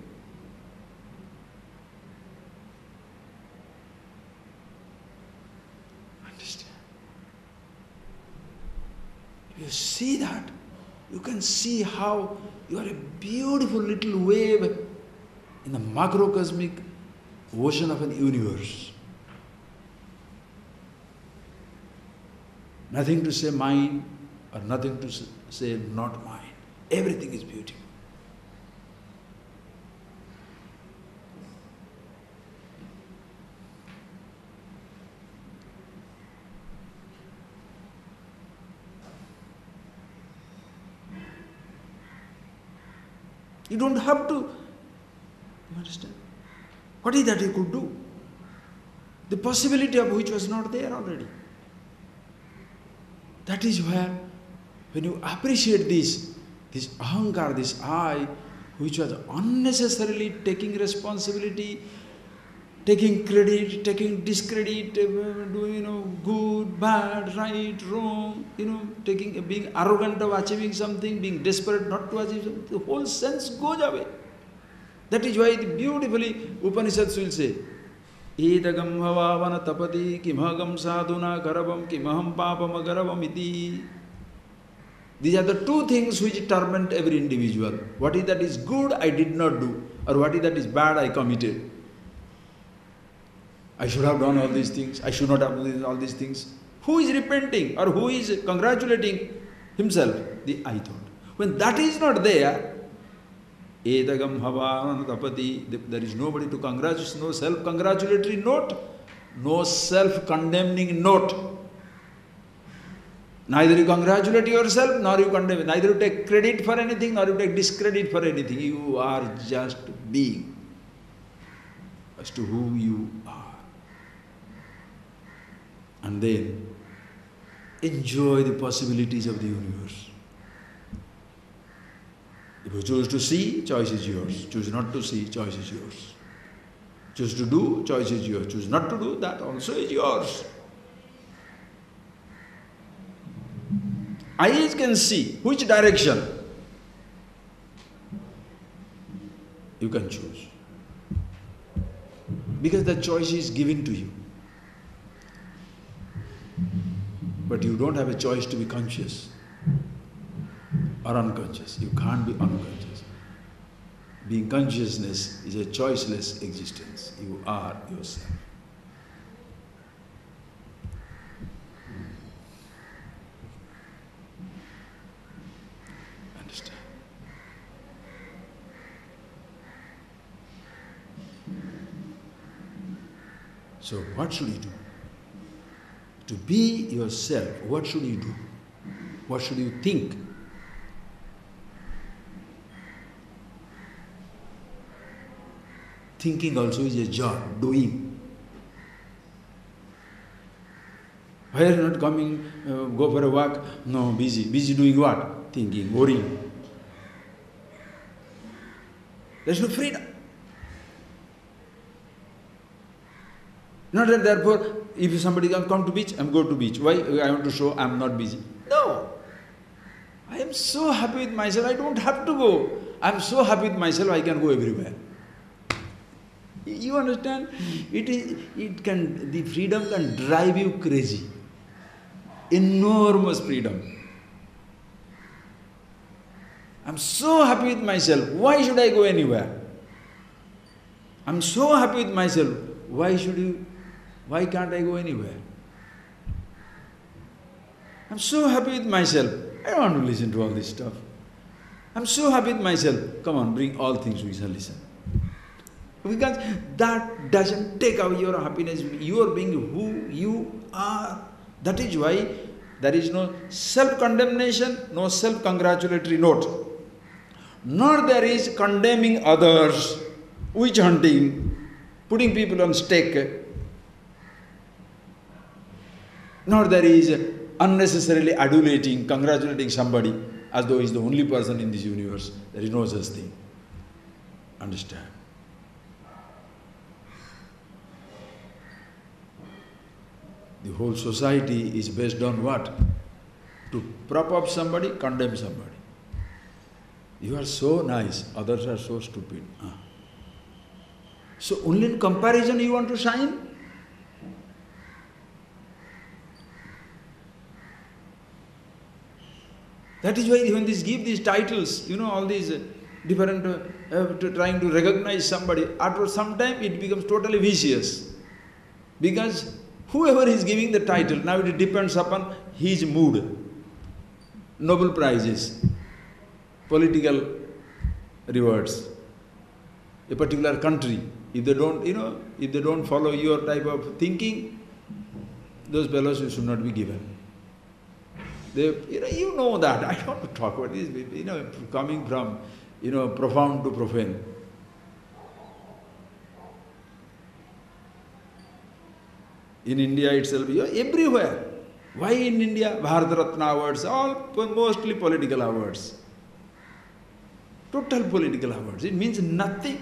Understand? If you see that, you can see how you are a beautiful little wave in the macrocosmic ocean of an universe. Nothing to say mine or nothing to say not mine. Everything is beautiful. You don't have to, you understand? What is that you could do? The possibility of which was not there already. That is where, when you appreciate this ahankar, this I, which was unnecessarily taking responsibility, taking credit, taking discredit, doing, good, bad, right, wrong, being arrogant of achieving something, being desperate not to achieve something, the whole sense goes away. That is why beautifully Upanishads will say, Edagam havavana tapati kimhagam sadhuna karavam kimaham papam agaravam iti. These are the two things which torment every individual. What is that is good I did not do, or what is that is bad I committed. I should have done all these things, I should not have done all these things. Who is repenting or who is congratulating himself? The I thought. When that is not there, Edagam havavana tapati, there is nobody to congratulate, no self-congratulatory note, no self-condemning note. Neither you congratulate yourself, nor you condemn. Neither you take credit for anything, nor you take discredit for anything. You are just being as to who you are. And then enjoy the possibilities of the universe. If you choose to see, choice is yours. Choose not to see, choice is yours. Choose to do, choice is yours. Choose not to do, that also is yours. Eyes can see which direction you can choose. Because the choice is given to you. But you don't have a choice to be conscious or unconscious. You can't be unconscious. Being consciousness is a choiceless existence. You are yourself. Understand? So what should you do? To be yourself, what should you do? What should you think? Thinking also is a job, doing. Why are you not coming, go for a walk? No, busy. Busy doing what? Thinking, worrying. There's no freedom. Not that therefore, if somebody can come to beach, I'm going to beach. Why? I want to show I'm not busy. No. I am so happy with myself, I don't have to go. I'm so happy with myself, I can go everywhere. You understand? The freedom can drive you crazy. Enormous freedom. I'm so happy with myself, why should I go anywhere? I'm so happy with myself, why can't I go anywhere? I'm so happy with myself, I don't want to listen to all this stuff. I'm so happy with myself, come on, bring all things we shall listen. Because that doesn't take away your happiness, you are being who you are. That is why there is no self-condemnation, no self-congratulatory note. Nor there is condemning others, witch hunting, putting people on stake. Nor there is unnecessarily adulating, congratulating somebody as though he is the only person in this universe. There is no such thing. Understand? The whole society is based on what? To prop up somebody, condemn somebody. You are so nice, others are so stupid. So only in comparison you want to shine? That is why when give these titles, all these different, trying to recognize somebody, after some time it becomes totally vicious. Because whoever is giving the title, now it depends upon his mood. Nobel Prizes, political rewards. A particular country, if they don't follow your type of thinking, those fellows should not be given. You know that. I don't want to talk about this. Coming from profound to profane. In India itself, everywhere. Why in India? Bharat Ratna awards, all mostly political awards. Total political awards. It means nothing.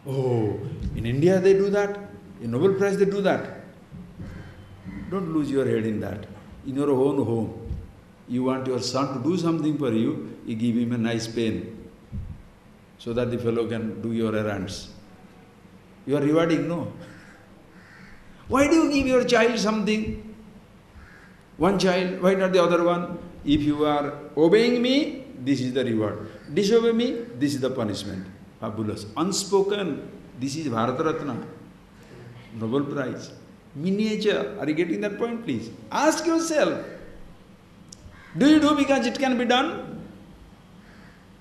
Oh, in India they do that. In Nobel Prize they do that. Don't lose your head in that. In your own home, you want your son to do something for you, you give him a nice pen so that the fellow can do your errands. You are rewarding, no? Why do you give your child something? One child, why not the other one? If you are obeying me, this is the reward. Disobey me, this is the punishment. Fabulous. Unspoken, this is Bharat Ratna, Nobel Prize. Miniature, are you getting that point, please? Ask yourself, do you do because it can be done?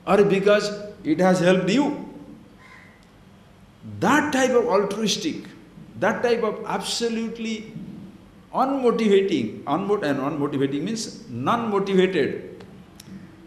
Or because it has helped you? That type of altruistic, that type of absolutely unmotivating, and unmotivating means non-motivated,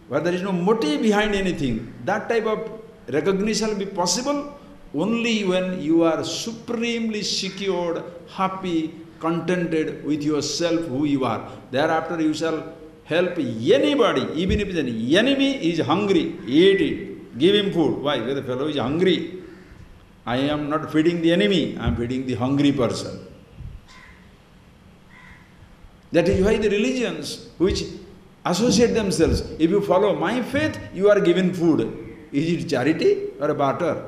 where there is no motive behind anything. That type of recognition will be possible only when you are supremely secured, happy, contented with yourself, who you are. Thereafter you shall help anybody, even if the enemy is hungry, eat it, give him food. Why? Because the fellow is hungry. I am not feeding the enemy, I am feeding the hungry person. That is why the religions which associate themselves, if you follow my faith, you are given food. Is it charity or a barter?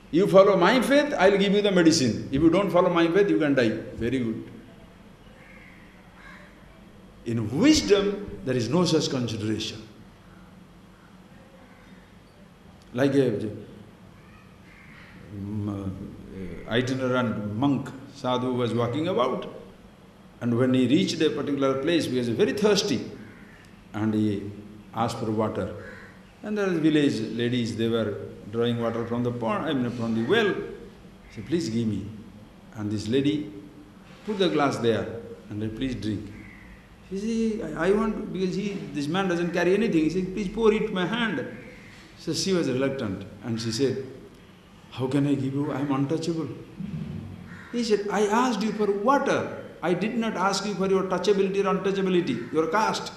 You follow my faith, I will give you the medicine. If you don't follow my faith, you can die. Very good. In wisdom, there is no such consideration. Like a itinerant monk, sadhu was walking about, and when he reached a particular place, he was very thirsty, and he asked for water. And there were village ladies, they were drawing water from the pond, from the well. He said, please give me. And this lady put the glass there and said, please drink. She said, I want, because this man doesn't carry anything. He said, please pour it in my hand. So she was reluctant, and she said, how can I give you? I am untouchable. He said, I asked you for water. I did not ask you for your touchability or untouchability, your caste.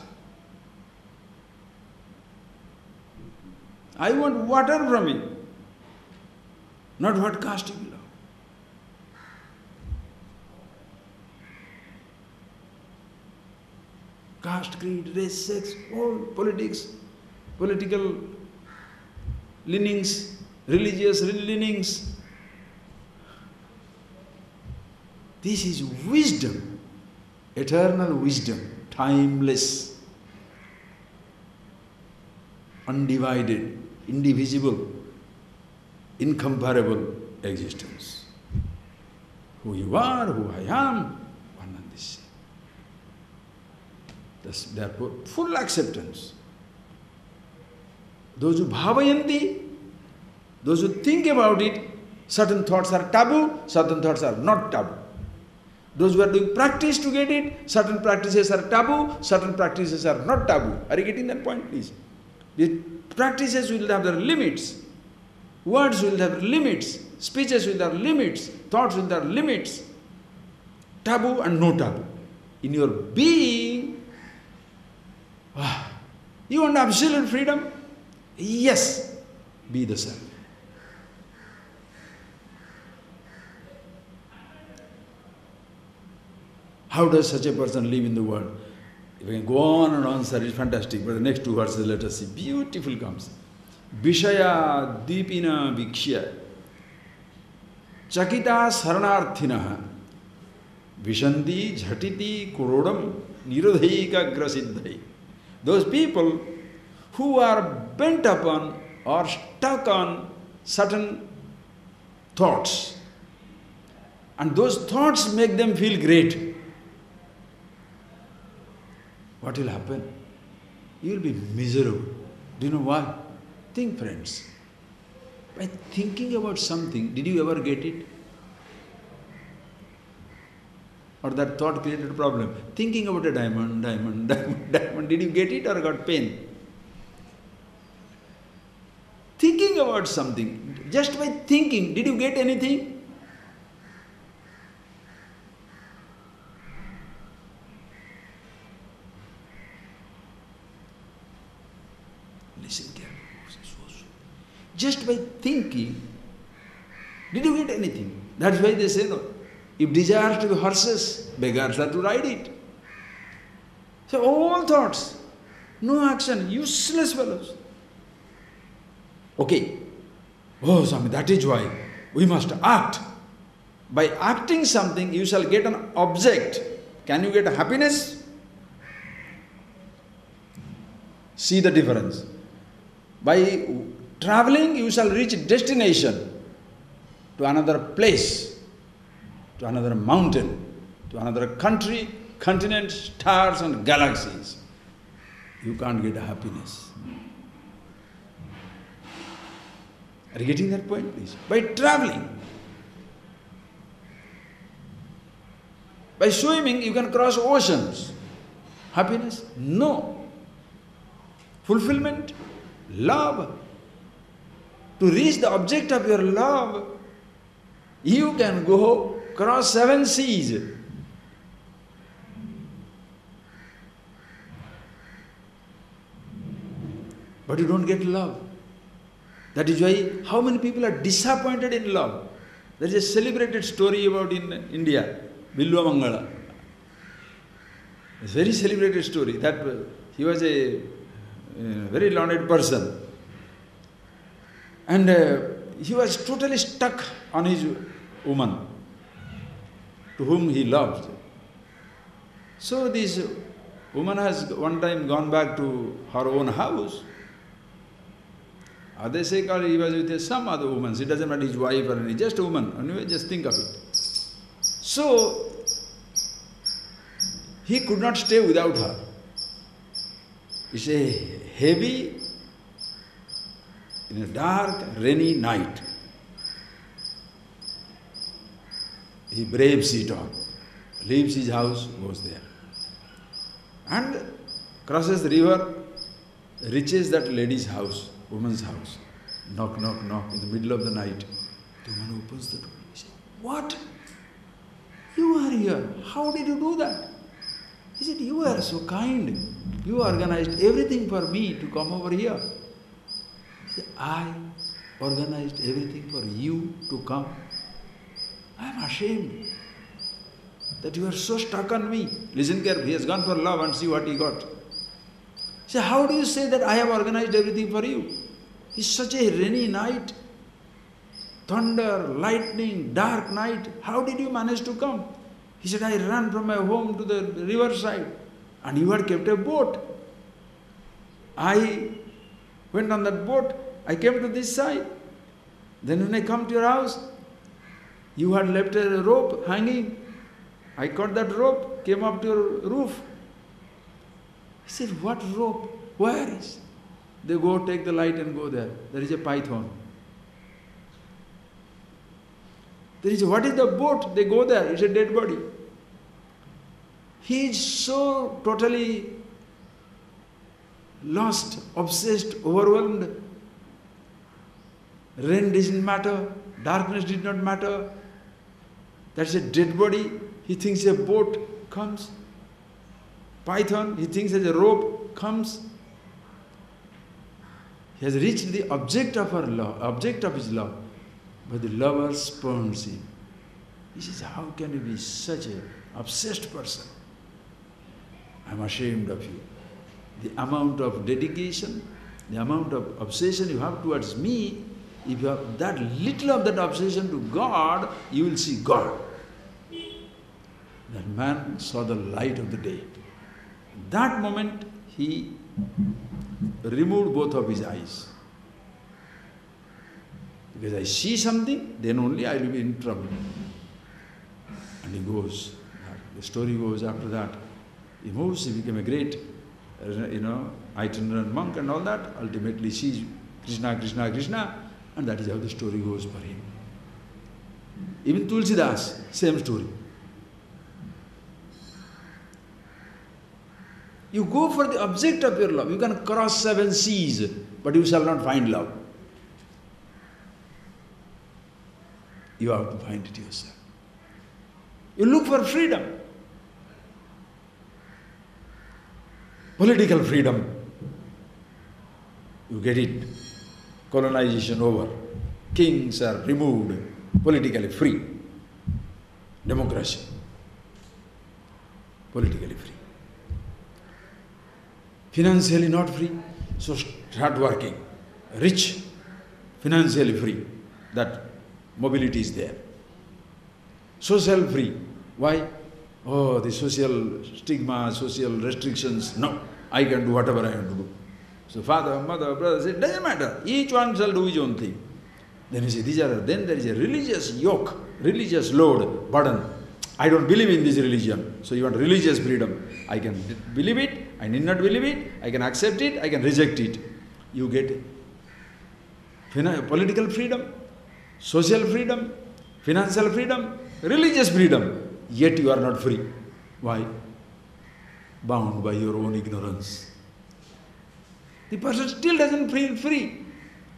I want water from you, not what caste you belong. Caste, creed, race, sex, all politics, political leanings, religious leanings. This is wisdom, eternal wisdom, timeless, undivided, indivisible, incomparable existence. Who you are, who I am, one and the same. Therefore, full acceptance. Those who bhavayanti, those who think about it, certain thoughts are taboo, certain thoughts are not taboo. Those who are doing practice to get it, certain practices are taboo, certain practices are not taboo. Are you getting that point, please? The practices will have their limits. Words will have limits. Speeches will have limits. Thoughts will have limits. Taboo and no taboo. In your being, you want absolute freedom? Yes, be the self. How does such a person live in the world? If we can go on and on, sir, it's fantastic. But the next two verses, let us see. Beautiful comes. Vishaya deepina vikshya chakita saranarthinaha vishanti jhatiti kurodam nirodhaika grasiddhai. Those people who are bent upon or stuck on certain thoughts, and those thoughts make them feel great. What will happen? You will be miserable. Do you know why? Think, friends. By thinking about something, did you ever get it? Or that thought created a problem? Thinking about a diamond, did you get it or got pain? Thinking about something, just by thinking, did you get anything? Listen carefully. Just by thinking, did you get anything? That's why they say no. If desires to be horses, beggars are to ride it. So all thoughts, no action, useless fellows. Okay. Oh, Swami, that is why we must act. By acting something, you shall get an object. Can you get happiness? See the difference. By traveling, you shall reach destination, to another place, to another mountain, to another country, continent, stars and galaxies. You can't get happiness. Are you getting that point, please? By traveling. By swimming, you can cross oceans. Happiness? No. Fulfillment? Love. To reach the object of your love, you can go cross 7 seas. But you don't get love. That is why how many people are disappointed in love. There is a celebrated story about in India, Mangala. It's a very celebrated story. That he was a very learned person. And he was totally stuck on his woman, to whom he loved. So this woman has one time gone back to her own house. They say he was with some other woman. It doesn't matter his wife or any, just a woman. Anyway, just think of it. So he could not stay without her. It's a heavy, in a dark, rainy night. He braves it all, leaves his house, goes there. And crosses the river, reaches that lady's house, woman's house. Knock, knock, knock, in the middle of the night. The woman opens the door. He said, "What? You are here. How did you do that?" He said, "You are so kind. You organized everything for me to come over here." He said, "I organized everything for you to come? I am ashamed that you are so stuck on me." Listen carefully, he has gone for love and see what he got. He said, "How do you say that I have organized everything for you? It's such a rainy night, thunder, lightning, dark night. How did you manage to come?" He said, "I ran from my home to the riverside and you had kept a boat. I went on that boat, I came to this side. Then when I come to your house, you had left a rope hanging. I caught that rope, came up to your roof." He said, "What rope? Where is?" They go take the light and go there. There is a python. There is, "What is the boat?" They go there, it's a dead body. He is so totally lost, obsessed, overwhelmed. Rain didn't matter, darkness did not matter. That's a dead body. He thinks a boat comes. Python, he thinks as a rope comes. He has reached the object of her love, object of his love, but the lover spurns him. He says, "How can you be such an obsessed person? I'm ashamed of you. The amount of dedication, the amount of obsession you have towards me, if you have that little of that obsession to God, you will see God." That man saw the light of the day. That moment he removed both of his eyes. Because I see something, then only I will be in trouble. And he goes. The story goes after that. He moves, he became a great, itinerant monk and all that. Ultimately sees Krishna, Krishna, Krishna. And that is how the story goes for him. Even Tulsidas, same story. You go for the object of your love. You can cross 7 seas, but you shall not find love. You have to find it yourself. You look for freedom. Political freedom. You get it. Colonization over. Kings are removed. Politically free. Democracy. Politically free. Financially not free, so start working. Rich, financially free, that mobility is there. Social free, why? Oh, the social stigma, social restrictions, no, I can do whatever I want to do. So father, mother, brother, it doesn't matter, each one shall do his own thing. Then you see, then there is a religious yoke, religious load, burden. I don't believe in this religion, so you want religious freedom. I can believe it, I need not believe it, I can accept it, I can reject it. You get political freedom, social freedom, financial freedom, religious freedom. yet you are not free. Why? Bound by your own ignorance. The person still doesn't feel free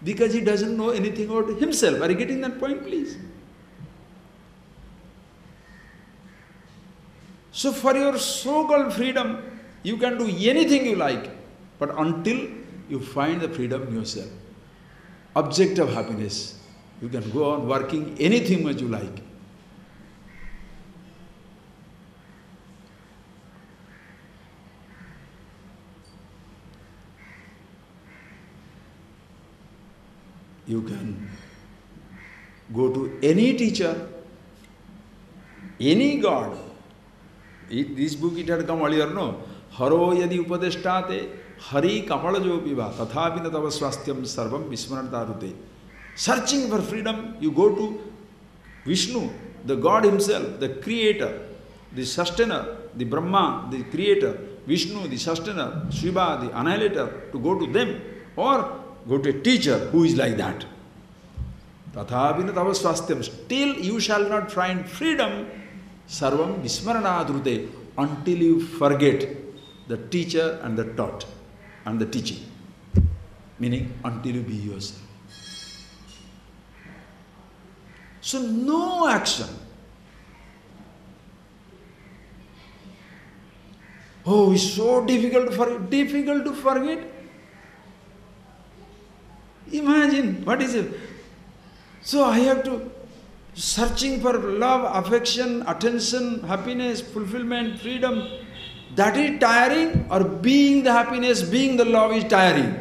because he doesn't know anything about himself. Are you getting that point, please? So for your so-called freedom, you can do anything you like, but until you find the freedom in yourself, objective happiness, you can go on working anything as you like. You can go to any teacher, any god. This book it had come earlier, no? Haro yadi upadeshtate hari kamalajo piva tathapi natava swastham sarvam vismarantarute. Searching for freedom, you go to Vishnu, the God himself, the creator, the sustainer, the Brahma, the creator, Vishnu, the sustainer, Shiva, the annihilator, to go to them, or go to a teacher who is like that. Tathabhina tava swastham. Still you shall not find freedom, sarvam vismaranadrute, until you forget the teacher and the taught and the teaching. Meaning, until you be yourself. So no action. Oh, it's so difficult to forget. Imagine, what is it? So I have to searching for love, affection, attention, happiness, fulfillment, freedom. That is tiring, or being the happiness, being the love is tiring?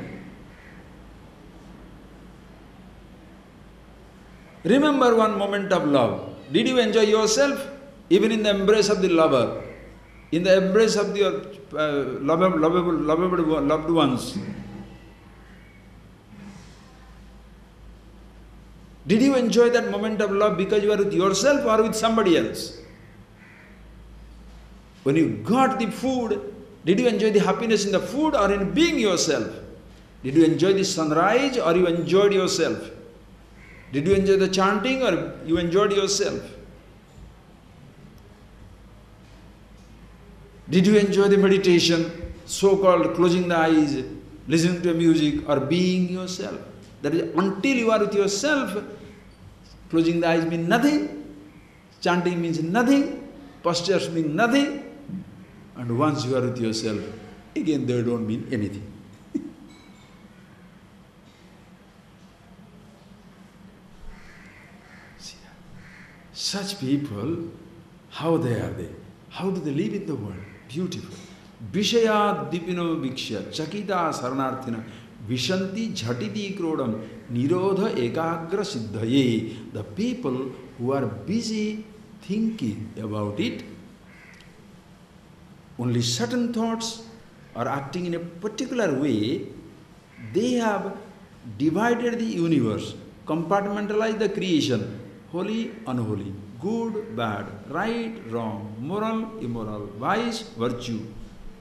Remember one moment of love. Did you enjoy yourself? Even in the embrace of the lover, in the embrace of your loved ones. Did you enjoy that moment of love because you are with yourself or with somebody else? When you got the food, did you enjoy the happiness in the food or in being yourself? Did you enjoy the sunrise or you enjoyed yourself? Did you enjoy the chanting or you enjoyed yourself? Did you enjoy the meditation, so-called closing the eyes, listening to music, or being yourself? That is, until you are with yourself, closing the eyes means nothing, chanting means nothing, postures mean nothing, and once you are with yourself, again they don't mean anything. See, such people, how they are they? How do they live in the world? Beautiful. Vishaya dipino vikshya chakita saranarthina vishanti jhatiti krodam nirodha ekagra siddhaye. The people who are busy thinking about it, only certain thoughts are acting in a particular way, they have divided the universe, compartmentalized the creation, holy, unholy, good, bad, right, wrong, moral, immoral, vice, virtue.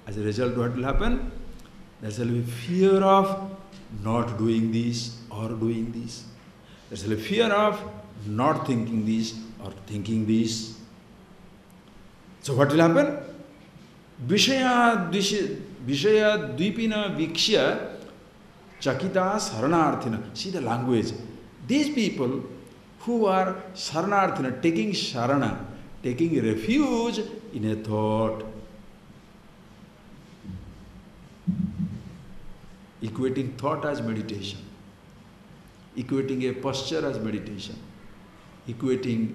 As a result, what will happen? There shall be fear of not doing this or doing this. There shall be fear of not thinking this or thinking this. So what will happen? Vishaya dvipina vikshya chakita saranarthina. See the language. These people who are saranarthina, taking sharana, taking refuge in a thought, equating thought as meditation, equating a posture as meditation, equating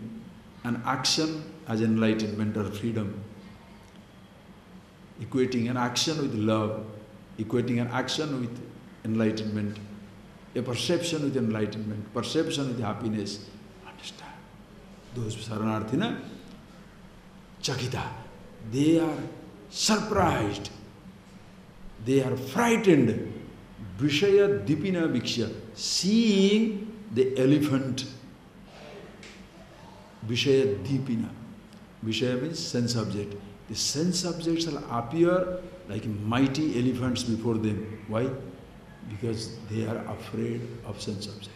an action as enlightenment or freedom, equating an action with love, equating an action with enlightenment, a perception with enlightenment, perception with happiness. Understand? Those saranarthina, chakita, they are surprised, they are frightened. Vishaya dipina vikshya, seeing the elephant. Vishaya dipina. Vishaya means sense object. The sense objects shall appear like mighty elephants before them. Why? Because they are afraid of sense object.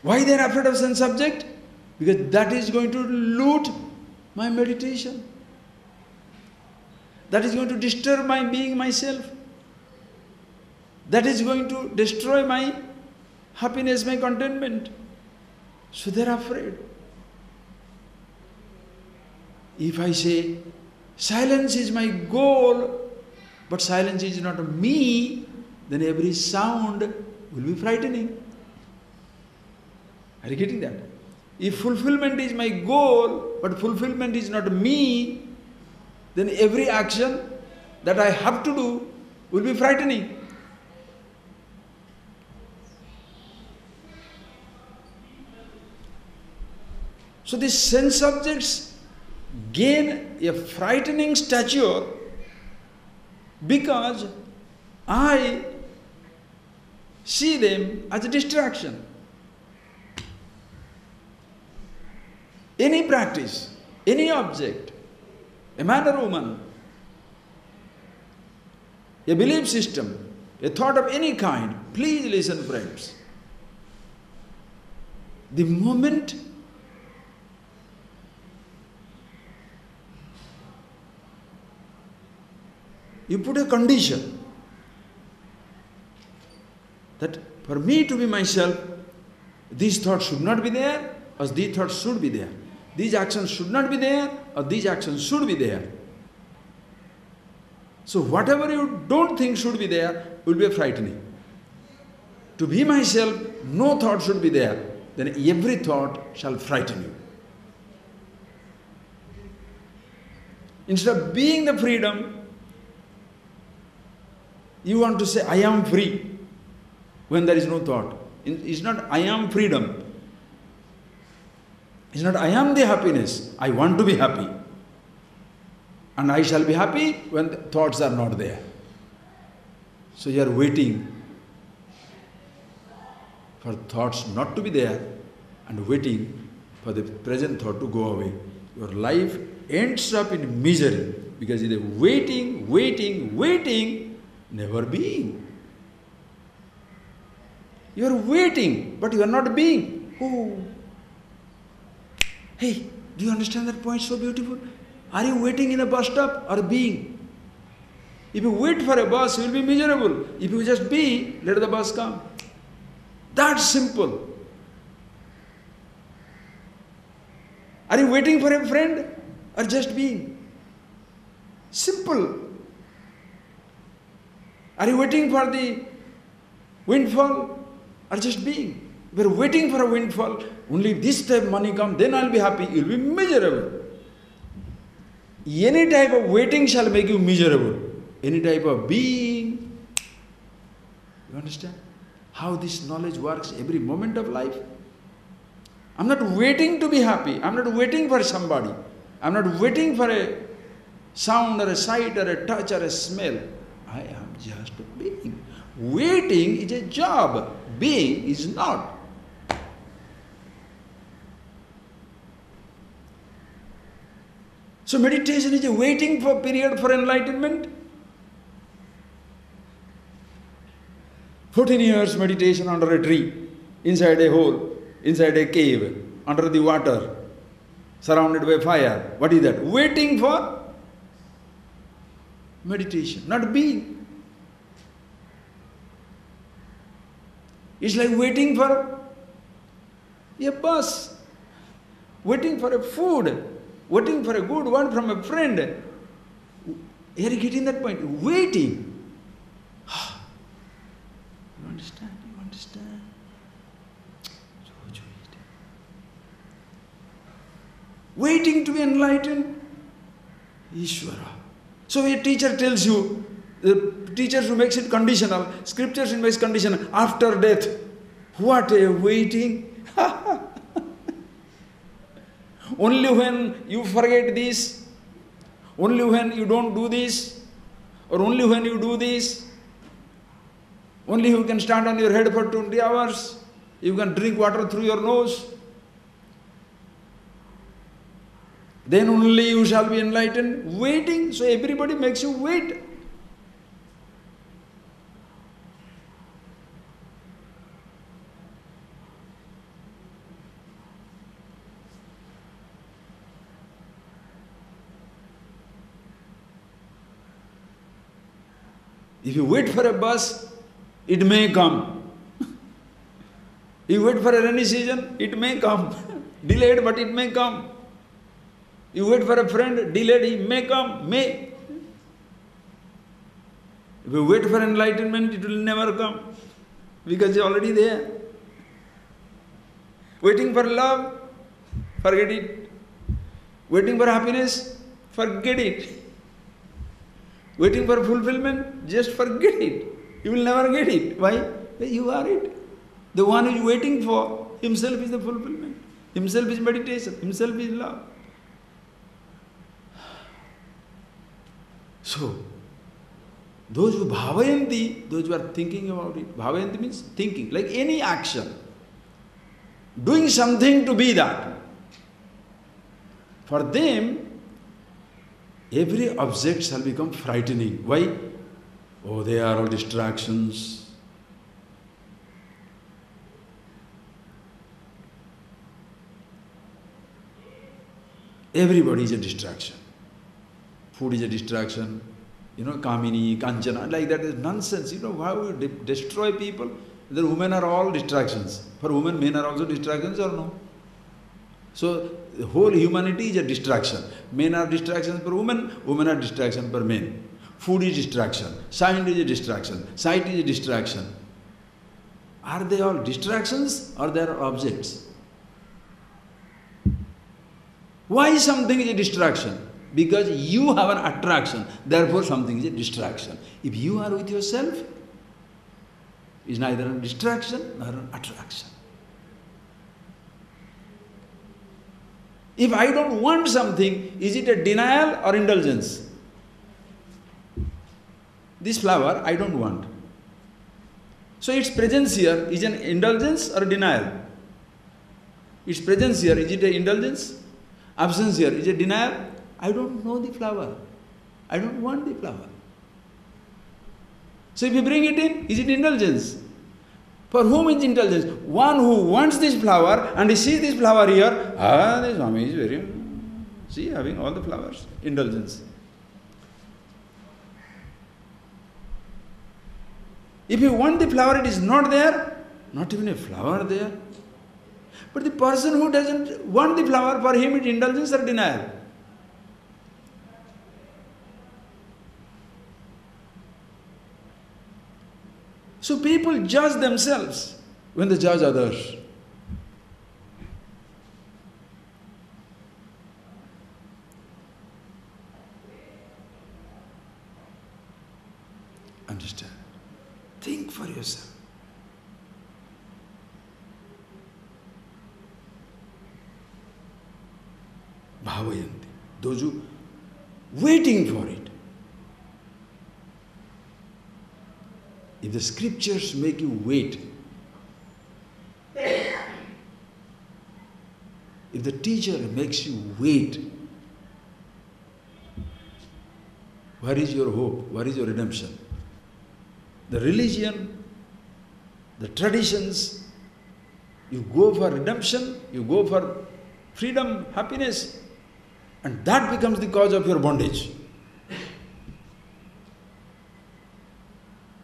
Why they are afraid of sense object? Because that is going to loot my meditation. That is going to disturb my being myself. That is going to destroy my happiness, my contentment. So they are afraid. If I say, silence is my goal, but silence is not me, then every sound will be frightening. Are you getting that? If fulfillment is my goal, but fulfillment is not me, then every action that I have to do will be frightening. So these sense objects gain a frightening stature because I see them as a distraction. Any practice, any object, a man or woman, a belief system, a thought of any kind, please listen, friends. The moment you put a condition that for me to be myself, these thoughts should not be there, or these thoughts should be there. These actions should not be there, or these actions should be there. So whatever you don't think should be there will be frightening. To be myself, no thought should be there. Then every thought shall frighten you. Instead of being the freedom, you want to say, I am free, when there is no thought. It's not, I am freedom. It's not, I am the happiness. I want to be happy. And I shall be happy when the thoughts are not there. So you are waiting for thoughts not to be there and waiting for the present thought to go away. Your life ends up in misery because it is waiting, waiting, waiting, never being. You are waiting, but you are not being. Oh. Hey, do you understand that point so beautiful? Are you waiting in a bus stop or being? If you wait for a bus, you will be miserable. If you just be, let the bus come. That's simple. Are you waiting for a friend or just being? Simple. Are you waiting for the windfall or just being? If you are waiting for a windfall, only if this type of money comes, then I will be happy. You will be miserable. Any type of waiting shall make you miserable. Any type of being. You understand how this knowledge works every moment of life? I am not waiting to be happy. I am not waiting for somebody. I am not waiting for a sound or a sight or a touch or a smell. I am just being. Waiting is a job. Being is not. So meditation is a waiting for period for enlightenment. 14 years meditation under a tree, inside a hole, inside a cave, under the water, surrounded by fire. What is that? Waiting for meditation, not being. It's like waiting for a bus, waiting for a food, waiting for a good word from a friend. Are you getting that point? Waiting. You understand? You understand? Waiting to be enlightened. Ishvara. So a teacher tells you, the teacher who makes it conditional, scriptures makes conditional, after death. What a waiting. Only when you forget this, only when you don't do this, or only when you do this, only you can stand on your head for 20 hours, you can drink water through your nose, then only you shall be enlightened. Waiting, so everybody makes you wait. If you wait for a bus, it may come. You wait for a rainy season, it may come. Delayed, but it may come. You wait for a friend, delayed, he may come, may. If you wait for enlightenment, it will never come, because it's already there. Waiting for love, forget it. Waiting for happiness, forget it. Waiting for fulfillment, just forget it. You will never get it. Why? You are it. The one who is waiting for himself is the fulfillment. Himself is meditation. Himself is love. So, those who bhavayanti, those who are thinking about it, bhavayanti means thinking, like any action, doing something to be that. For them, every object shall become frightening. Why? Oh, they are all distractions. Everybody is a distraction. Food is a distraction. Kamini, Kanchana, like that is nonsense. How you destroy people? The women are all distractions. For women, men are also distractions or no? So, the whole humanity is a distraction. Men are distractions for women, women are distractions for men. Food is distraction, sound is a distraction, sight is a distraction. Are they all distractions or they are objects? Why something is a distraction? Because you have an attraction, therefore something is a distraction. If you are with yourself, it is neither a distraction nor an attraction. If I don't want something, is it a denial or indulgence? This flower I don't want. So its presence here is an indulgence or a denial? Its presence here, is it an indulgence? Absence here, is it denial? I don't know the flower. I don't want the flower. So if you bring it in, is it indulgence? For whom is indulgence? One who wants this flower and he sees this flower here, the Swami is very, see, having all the flowers, indulgence. If you want the flower, it is not there, not even a flower there. But the person who doesn't want the flower, for him it is indulgence or denial. So people judge themselves when they judge others. Understand? Think for yourself. Bhavayanti. Those who waiting for it. If the scriptures make you wait, if the teacher makes you wait, where is your hope? Where is your redemption? The religion, the traditions, you go for redemption, you go for freedom, happiness, and that becomes the cause of your bondage.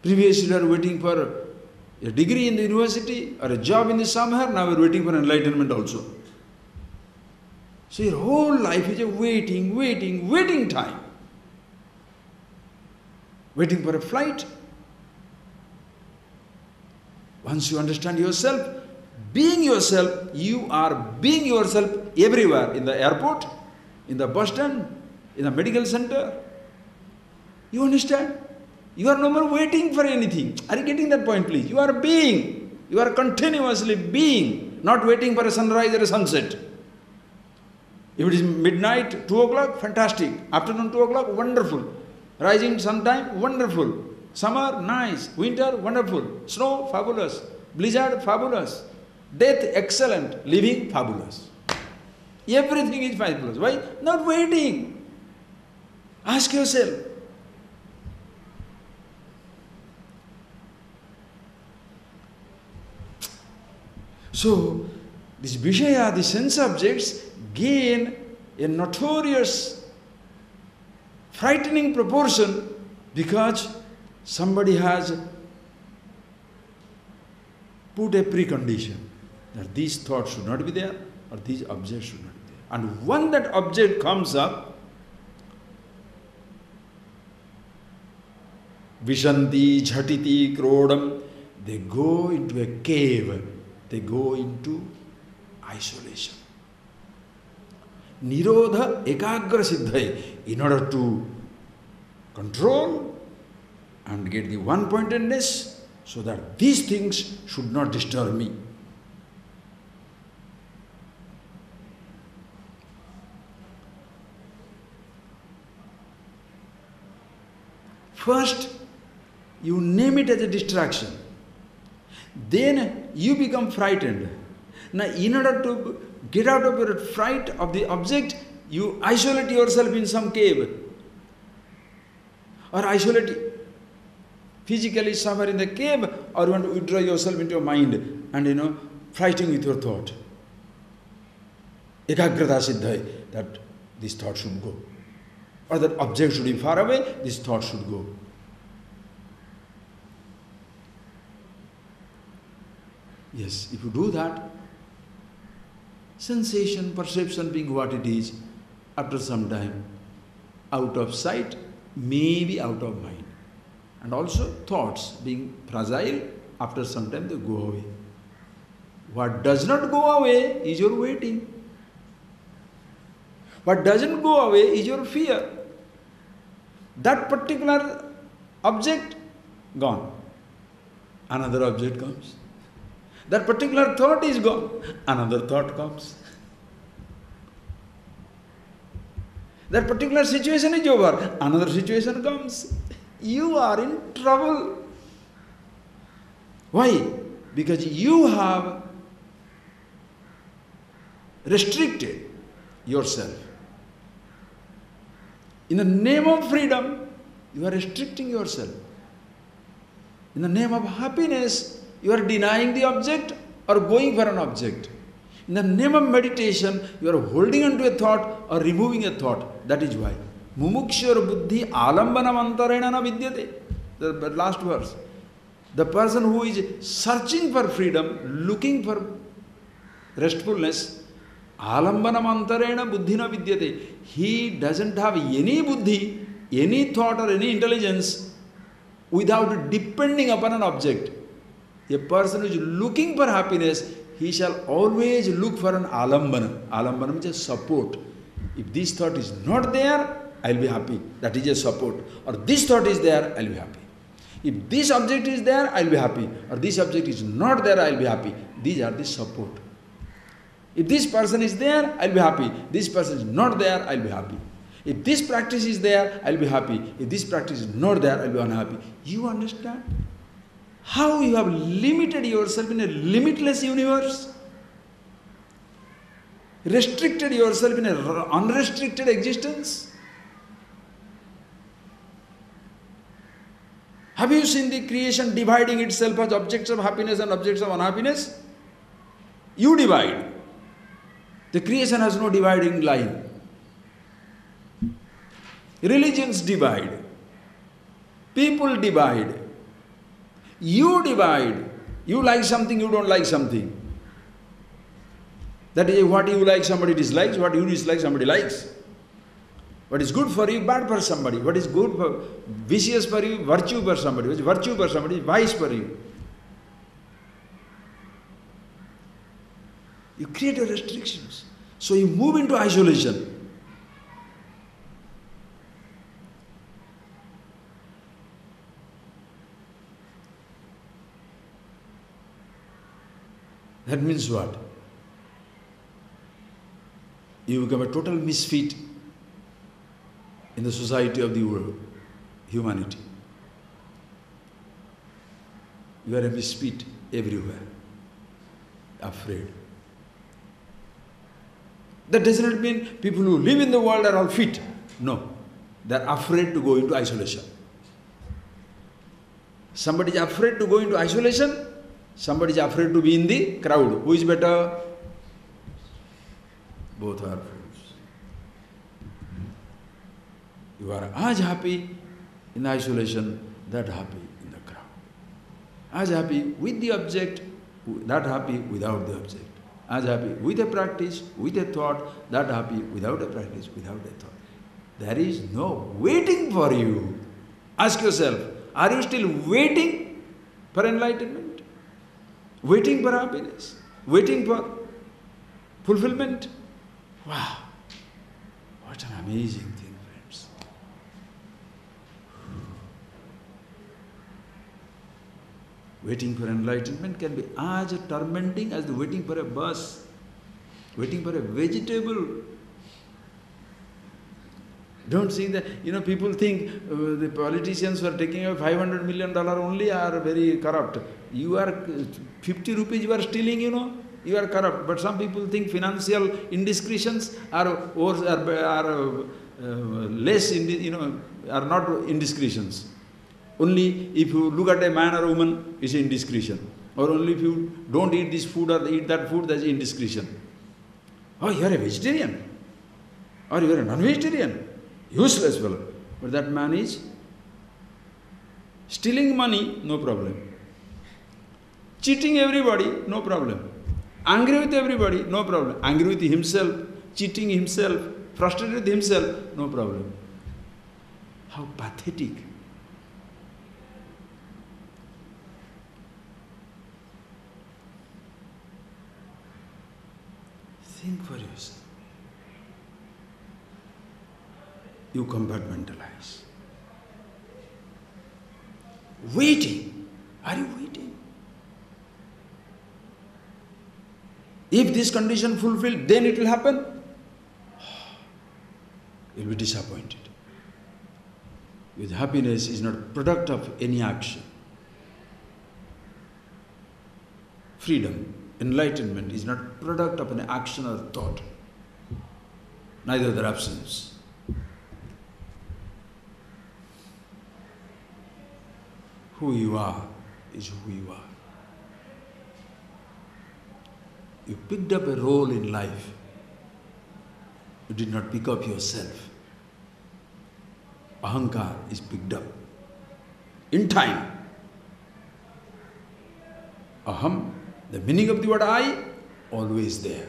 Previously you are waiting for a degree in the university or a job in the somewhere, now you are waiting for enlightenment also. So your whole life is a waiting time. Waiting for a flight. Once you understand yourself, you are being yourself everywhere, in the airport, in the bus stand, in the medical center. You understand? You are no more waiting for anything. Are you getting that point, please? You are being. You are continuously being, not waiting for a sunrise or a sunset. If it is midnight, 2 o'clock, fantastic. Afternoon, 2 o'clock, wonderful. Rising sometime, wonderful. Summer, nice. Winter, wonderful. Snow, fabulous. Blizzard, fabulous. Death, excellent. Living, fabulous. Everything is fabulous. Why? Not waiting. Ask yourself. So, this Vishaya, the sense objects, gain a notorious, frightening proportion because somebody has put a precondition that these thoughts should not be there or these objects should not be there. And when that object comes up, Vishanti, Jhatiti, Krodam, they go into a cave, they go into isolation. Nirodha Ekagra Siddhai, in order to control and get the one-pointedness, so that these things should not disturb me. First, you name it as a distraction. Then you become frightened. Now, in order to get out of your fright of the object, you isolate yourself in some cave. Or isolate, physically suffer in the cave, or you want to withdraw yourself into your mind and fighting with your thought. Ekagrata siddhai, that this thought should go. Or that object should be far away, this thought should go. Yes, if you do that, sensation, perception being what it is, after some time, out of sight, maybe out of mind. And also thoughts being fragile, after some time they go away. What does not go away is your waiting. What doesn't go away is your fear. That particular object, gone. Another object comes. That particular thought is gone. Another thought comes. That particular situation is over. Another situation comes. You are in trouble. Why? Because you have restricted yourself. In the name of freedom, you are restricting yourself. In the name of happiness, you are denying the object or going for an object. In the name of meditation, you are holding on to a thought or removing a thought. That is why. Mumukshur buddhi alambanam antarena na vidyate. The last verse. The person who is searching for freedom, looking for restfulness, alambanam antarena buddhina vidyate. He doesn't have any buddhi, any thought or any intelligence without depending upon an object. A person who is looking for happiness, he shall always look for an alambana. Alambana means a support. If this thought is not there, I will be happy. That is a support. Or this thought is there, I will be happy. If this object is there, I will be happy. Or this object is not there, I will be happy. These are the support. If this person is there, I will be happy. This person is not there, I will be happy. If this practice is there, I will be happy. If this practice is not there, I will be unhappy. You understand how you have limited yourself in a limitless universe? Restricted yourself in an unrestricted existence? Have you seen the creation dividing itself as objects of happiness and objects of unhappiness? You divide. The creation has no dividing line. Religions divide. People divide. You divide. You like something, you don't like something. That is what you like, somebody dislikes. What you dislike, somebody likes. What is good for you, bad for somebody. What is good for, vicious for you, virtue for somebody. What is virtue for somebody, vice for you. You create your restrictions. So you move into isolation. That means what? You become a total misfit in the society of the world, humanity. You are a misfit everywhere, afraid. That does not mean people who live in the world are all fit. No, they are afraid to go into isolation. Somebody is afraid to go into isolation, somebody is afraid to be in the crowd. Who is better? Both are fools. You are as happy in isolation that happy in the crowd. As happy with the object, that happy without the object. As happy with a practice, with a thought, that happy without a practice, without a thought. There is no waiting for you. Ask yourself, are you still waiting for enlightenment? Waiting for happiness? Waiting for fulfillment? Wow! What an amazing thing, friends. Waiting for enlightenment can be as tormenting as the waiting for a bus, waiting for a vegetable. Don't see that, people think the politicians who are taking a $500 million only are very corrupt. You are 50 rupees you are stealing, you are corrupt. But some people think financial indiscretions are less, are not indiscretions. Only if you look at a man or a woman, it's indiscretion. Or only if you don't eat this food or eat that food, that's indiscretion. Oh, you are a vegetarian. Or you are a non-vegetarian. Useless fellow. But that man is stealing money, no problem. Cheating everybody, no problem. Angry with everybody, no problem. Angry with himself, cheating himself, frustrated with himself, no problem. How pathetic. Think for yourself. You compartmentalize. Waiting. Are you waiting? If this condition fulfilled, then it will happen. You will be disappointed. With happiness is not product of any action. Freedom, enlightenment is not product of an action or thought. Neither their absence. Who you are is who you are. You picked up a role in life. You did not pick up yourself. Ahankar is picked up. In time. Aham, the meaning of the word I, always there.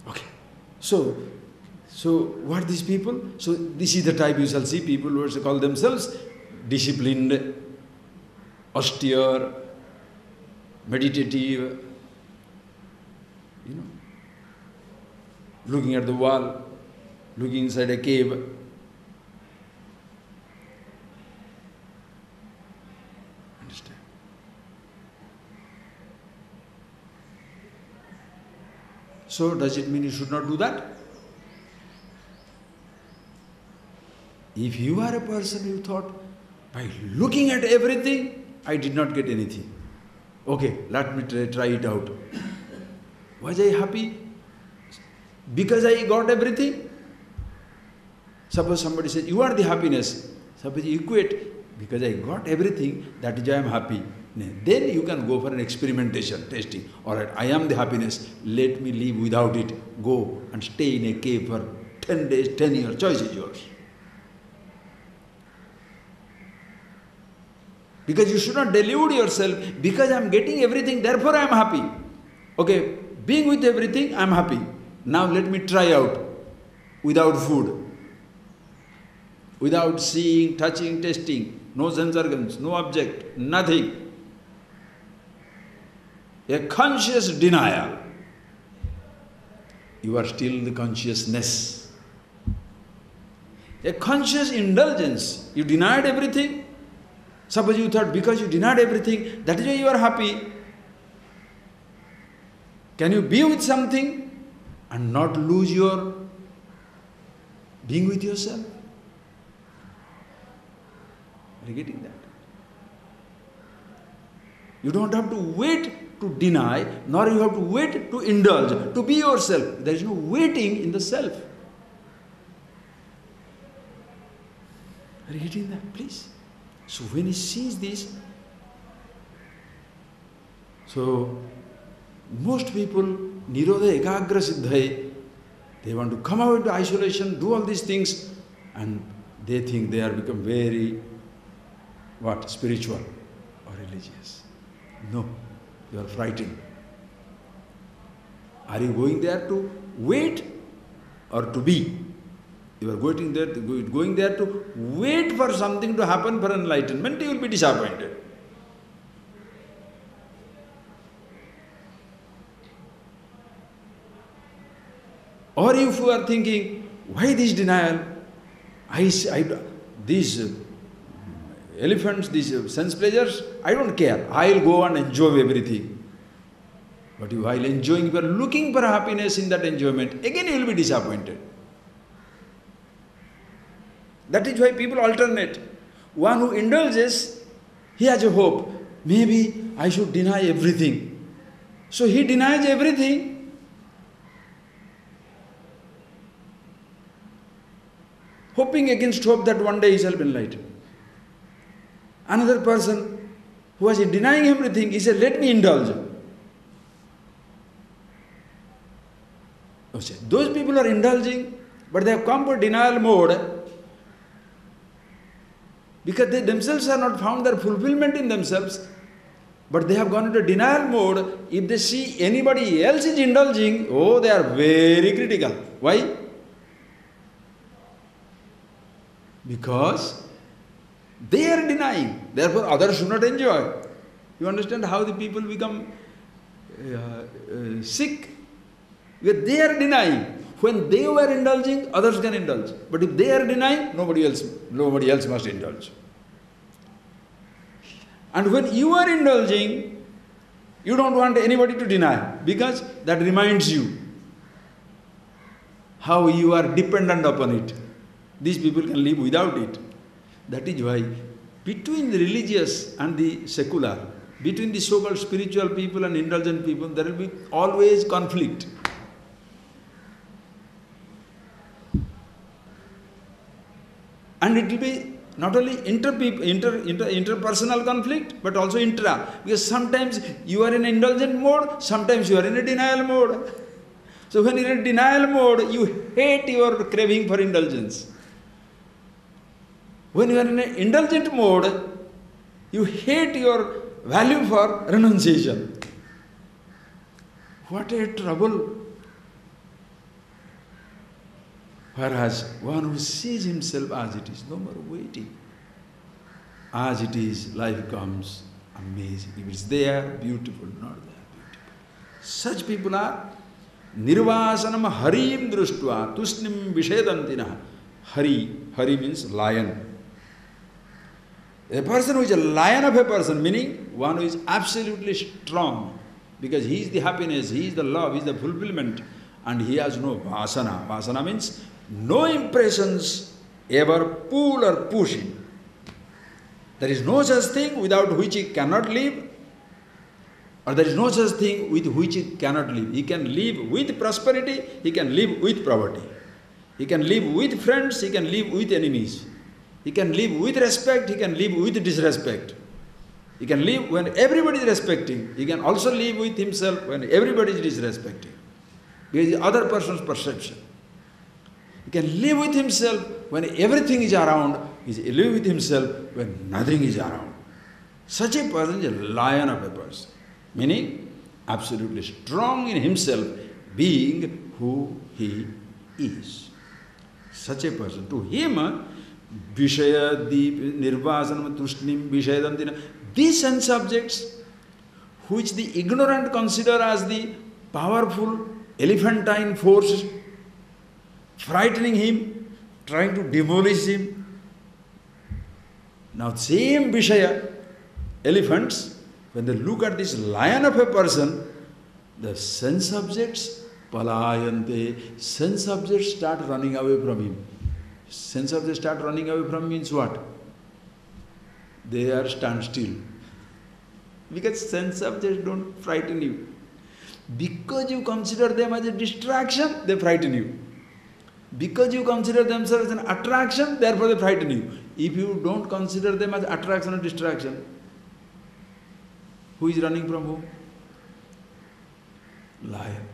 Okay. So what are these people? So this is the type you shall see people who call themselves disciplined, austere, meditative, looking at the wall, looking inside a cave. Understand? So does it mean you should not do that? If you are a person who thought, by looking at everything, I did not get anything. Okay, let me try it out. Was I happy? Because I got everything? Suppose somebody says, you are the happiness. Suppose you equate, because I got everything, that is why I am happy. Then you can go for an experimentation, testing. Alright, I am the happiness, let me live without it. Go and stay in a cave for 10 days, 10 years, choice is yours. Because you should not delude yourself, because I am getting everything, therefore I am happy. Okay, being with everything, I am happy. Now let me try out without food, without seeing, touching, tasting, no sense organs, no object, nothing. A conscious denial. You are still the consciousness. A conscious indulgence. You denied everything. Suppose you thought because you denied everything, that is why you are happy. Can you be with something and not lose your being with yourself? Are you getting that? You don't have to wait to deny, nor you have to wait to indulge, to be yourself. There is no waiting in the self. Are you getting that? Please. So when he sees this, so most people, Nirodha Ekagra Siddhai, They want to come out into isolation, do all these things, and they think they are become very, spiritual or religious. No, you are frightened. Are you going there to wait or to be? You are going there to wait for something to happen for enlightenment, you will be disappointed. Or if you are thinking, why this denial? These elephants, these sense pleasures, I don't care. I will go and enjoy everything. But while enjoying, if you are looking for happiness in that enjoyment, again you will be disappointed. That is why people alternate. One who indulges, he has a hope. Maybe I should deny everything. So he denies everything. Hoping against hope that one day he shall be enlightened. Another person who was denying everything, he said, let me indulge. Those people are indulging, but they have come to denial mode because they themselves have not found their fulfillment in themselves, but they have gone into denial mode. If they see anybody else is indulging, they are very critical. Why? Because they are denying, therefore others should not enjoy. You understand how the people become sick? Because they are denying. When they were indulging, others can indulge. But if they are denying, nobody else must indulge. And when you are indulging, you don't want anybody to deny, because that reminds you how you are dependent upon it. These people can live without it. That is why between the religious and the secular, between the so-called spiritual people and indulgent people, there will be always conflict. And it will be not only interpersonal conflict, but also intra. Because sometimes you are in indulgent mode, sometimes you are in a denial mode. So when you are in denial mode, you hate your craving for indulgence. When you are in an indulgent mode, you hate your value for renunciation. What a trouble! Whereas one who sees himself as it is, no more waiting. As it is, life comes amazing. If it's there, beautiful, not there, beautiful. Such people are Nirvasanam Harim Drushtva Tusnim Vishedantina. Hari means lion. A person who is a lion of a person, meaning one who is absolutely strong, because he is the happiness, he is the love, he is the fulfillment, and he has no vasana. Vasana means no impressions ever pull or push him. There is no such thing without which he cannot live, or there is no such thing with which he cannot live. He can live with prosperity, he can live with poverty. He can live with friends, he can live with enemies. He can live with respect, he can live with disrespect. He can live when everybody is respecting. He can also live with himself when everybody is disrespecting. Because the other person's perception. He can live with himself when everything is around. He can live with himself when nothing is around. Such a person is a lion of a person. Meaning, absolutely strong in himself, being who he is. Such a person. To him, Vishaya, Deep, Nirvasanam, Tushnim, Vishayadantina, these sense objects, which the ignorant consider as the powerful elephantine force, frightening him, trying to demolish him. Now, same Vishaya, elephants, when they look at this lion of a person, the sense objects, palayante, sense objects start running away from him. Sense objects start running away from means what? They are standstill. Because sense objects don't frighten you. Because you consider them as a distraction, they frighten you. Because you consider themselves as an attraction, therefore they frighten you. If you don't consider them as attraction or distraction, who is running from whom? Lion.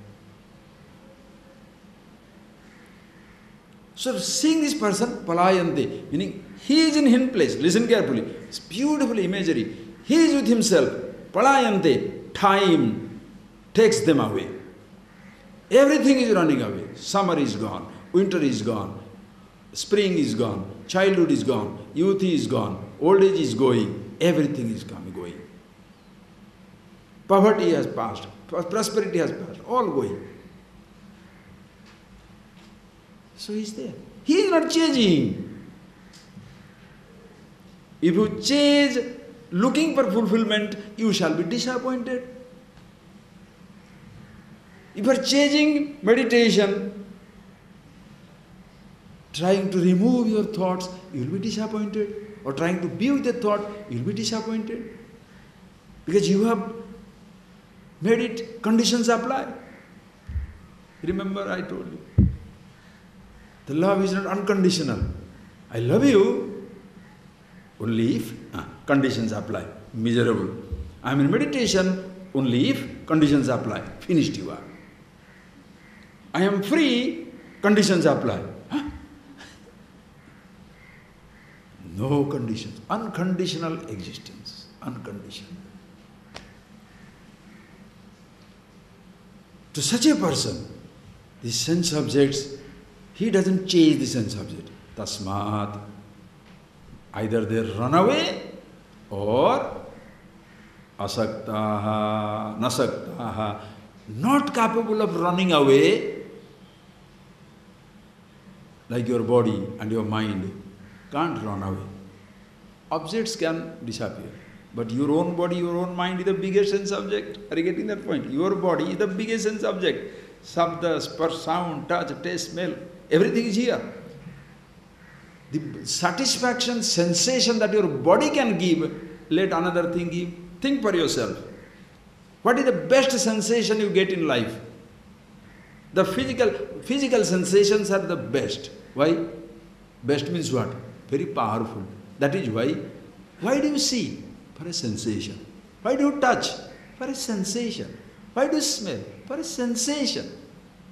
So seeing this person, palayante, meaning he is in hidden place. Listen carefully. It's beautiful imagery. He is with himself. Palayante, time takes them away. Everything is running away. Summer is gone. Winter is gone. Spring is gone. Childhood is gone. Youth is gone. Old age is going. Everything is going. Poverty has passed. Prosperity has passed. All going. So he is there. He is not changing. If you change looking for fulfillment, you shall be disappointed. If you are changing meditation, trying to remove your thoughts, you will be disappointed. Or trying to be with the thought, you will be disappointed. Because you have made it, conditions apply. Remember I told you, the love is not unconditional. I love you only if conditions apply. Miserable. I am in meditation only if conditions apply. Finished you are. I am free, conditions apply. No conditions. Unconditional existence. Unconditional. To such a person, the sense objects, he doesn't change the sense object. Tasmat. Either they run away or asaktaha, nasaktaha, not capable of running away, like your body and your mind can't run away. Objects can disappear. But your own body, your own mind is the biggest sense object. Are you getting that point? Your body is the biggest sense object. Sabda, sparsh, sound, touch, taste, smell, everything is here. The satisfaction, sensation that your body can give, let another thing give. Think for yourself. What is the best sensation you get in life? The physical sensations are the best. Why? Best means what? Very powerful. That is why. Why do you see? For a sensation. Why do you touch? For a sensation. Why do you smell? For a sensation.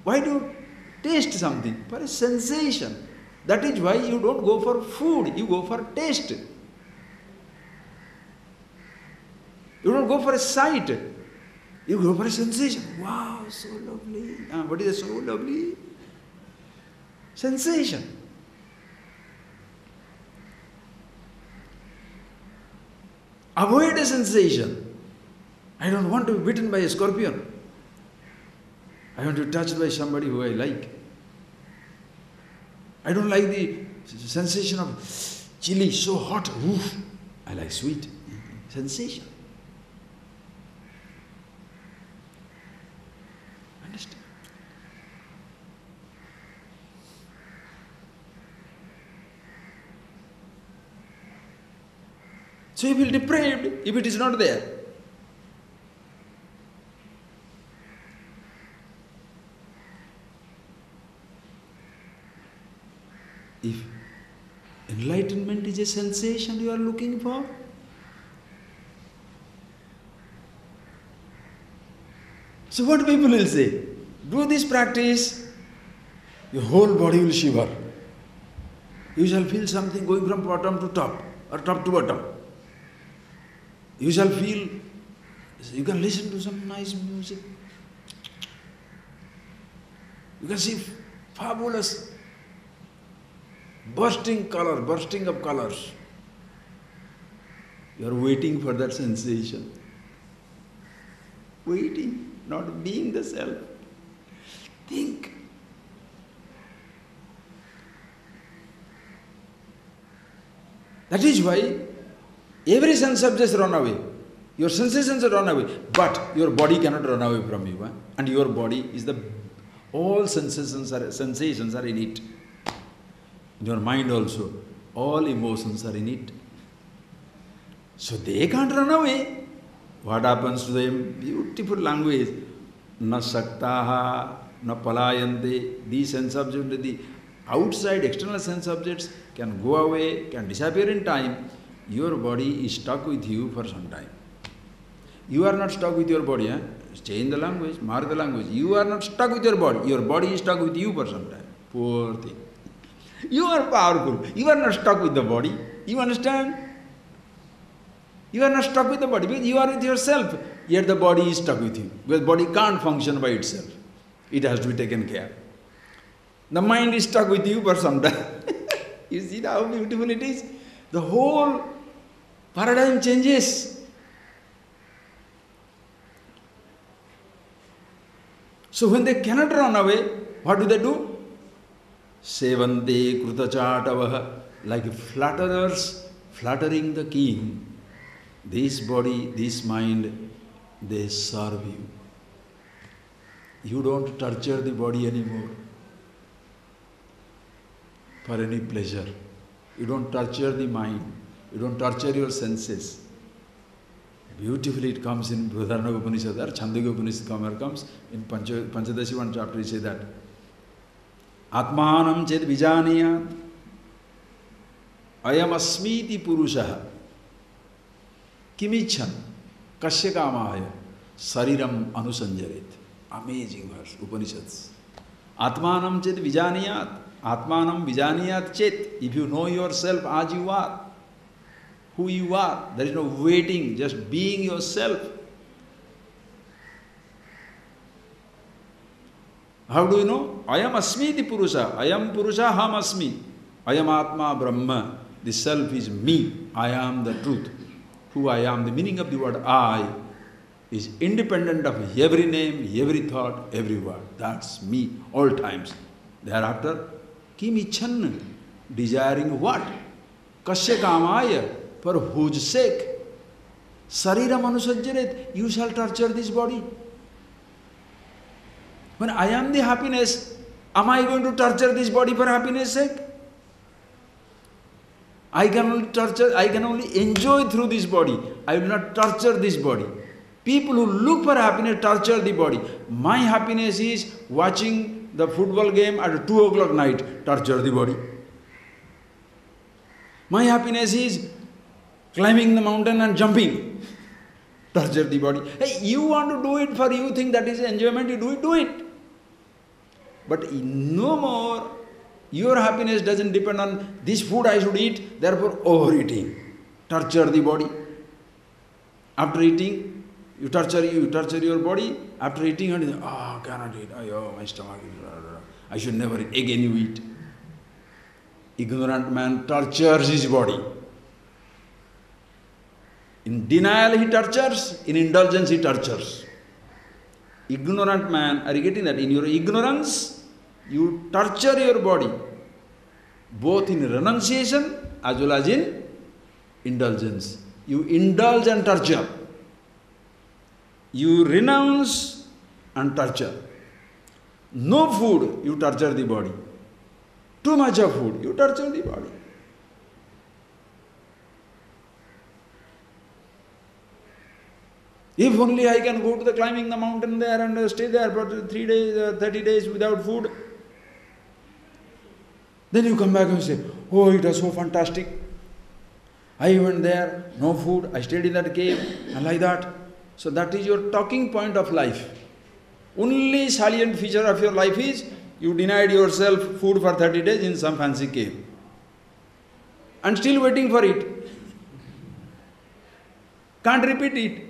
Why do you taste something? For a sensation. That is why you don't go for food, you go for taste. You don't go for a sight, you go for a sensation. Wow, so lovely. What is so lovely? Sensation. Avoid a sensation. I don't want to be bitten by a scorpion. I want to be touched by somebody who I like. I don't like the sensation of chili, so hot. Oof. I like sweet. Sensation. Understand? So you will be depraved if it is not there. If enlightenment is a sensation you are looking for, so what people will say? Do this practice, your whole body will shiver. You shall feel something going from bottom to top, or top to bottom. You shall feel, you can listen to some nice music. You can see fabulous bursting of colors. You are waiting for that sensation. Waiting, not being the self. Think. That is why every sense object run away. Your sensations run away, but your body cannot run away from you. And your body is all sensations are in it. In your mind also, all emotions are in it. So they can't run away. What happens to them? Beautiful language. Na saktaha, na palayante. These sense objects, the outside external sense objects can go away, can disappear in time. Your body is stuck with you for some time. You are not stuck with your body. Change the language, mark the language. You are not stuck with your body. Your body is stuck with you for some time. Poor thing. You are powerful. You are not stuck with the body. You understand? You are not stuck with the body because you are with yourself. Yet the body is stuck with you. Because the body can't function by itself. It has to be taken care. The mind is stuck with you for some time. You see how beautiful it is? The whole paradigm changes. So when they cannot run away, what do? Sevante krutachatavaha, like flatterers flattering the king. This body, this mind, they serve you. You don't torture the body anymore for any pleasure. You don't torture the mind. You don't torture your senses. Beautifully it comes in Suddhananda Upanishad, or Chandogya Upanishad comes in Panchadashi 1 chapter, he says that Atmanam ched vijaniyat ayam asmiti purushaha kimichan kasya kamaya sariram anusanjaret. Amazing verse, Upanishads. Atmanam ched vijaniyat, Atmanam vijaniyat chet. If you know yourself as you are, who you are, there is no waiting, just being yourself. How do you know? Ayam asmiti purusha, ayam purusha ham asmi, ayam atma brahma. The self is me, I am the truth. Who I am, the meaning of the word I is independent of every name, every thought, every word. That's me, all times. Thereafter, kim ichan, desiring what? Kasya kamaya, for whose sake? Sarira manusajjaret, you shall torture this body. When I am the happiness, am I going to torture this body for happiness' sake? I can only torture, I can only enjoy through this body. I will not torture this body. People who look for happiness torture the body. My happiness is watching the football game at 2 o'clock night, torture the body. My happiness is climbing the mountain and jumping, torture the body. Hey, you want to do it for you think that is enjoyment, you do it. But no more, your happiness doesn't depend on this food I should eat, therefore overeating, torture the body. After eating, you torture your body. After eating, you cannot eat, my stomach is, I should never eat, again you eat. Ignorant man tortures his body. In denial he tortures, in indulgence he tortures. Ignorant man, are you getting that? In your ignorance, you torture your body, both in renunciation as well as in indulgence. You indulge and torture. You renounce and torture. No food, you torture the body. Too much of food, you torture the body. If only I can go to the climbing the mountain there and stay there for 3 days, 30 days without food. Then you come back and say, oh, it was so fantastic. I went there, no food, I stayed in that cave, and like that. So that is your talking point of life. Only salient feature of your life is, you denied yourself food for 30 days in some fancy cave. And still waiting for it. Can't repeat it.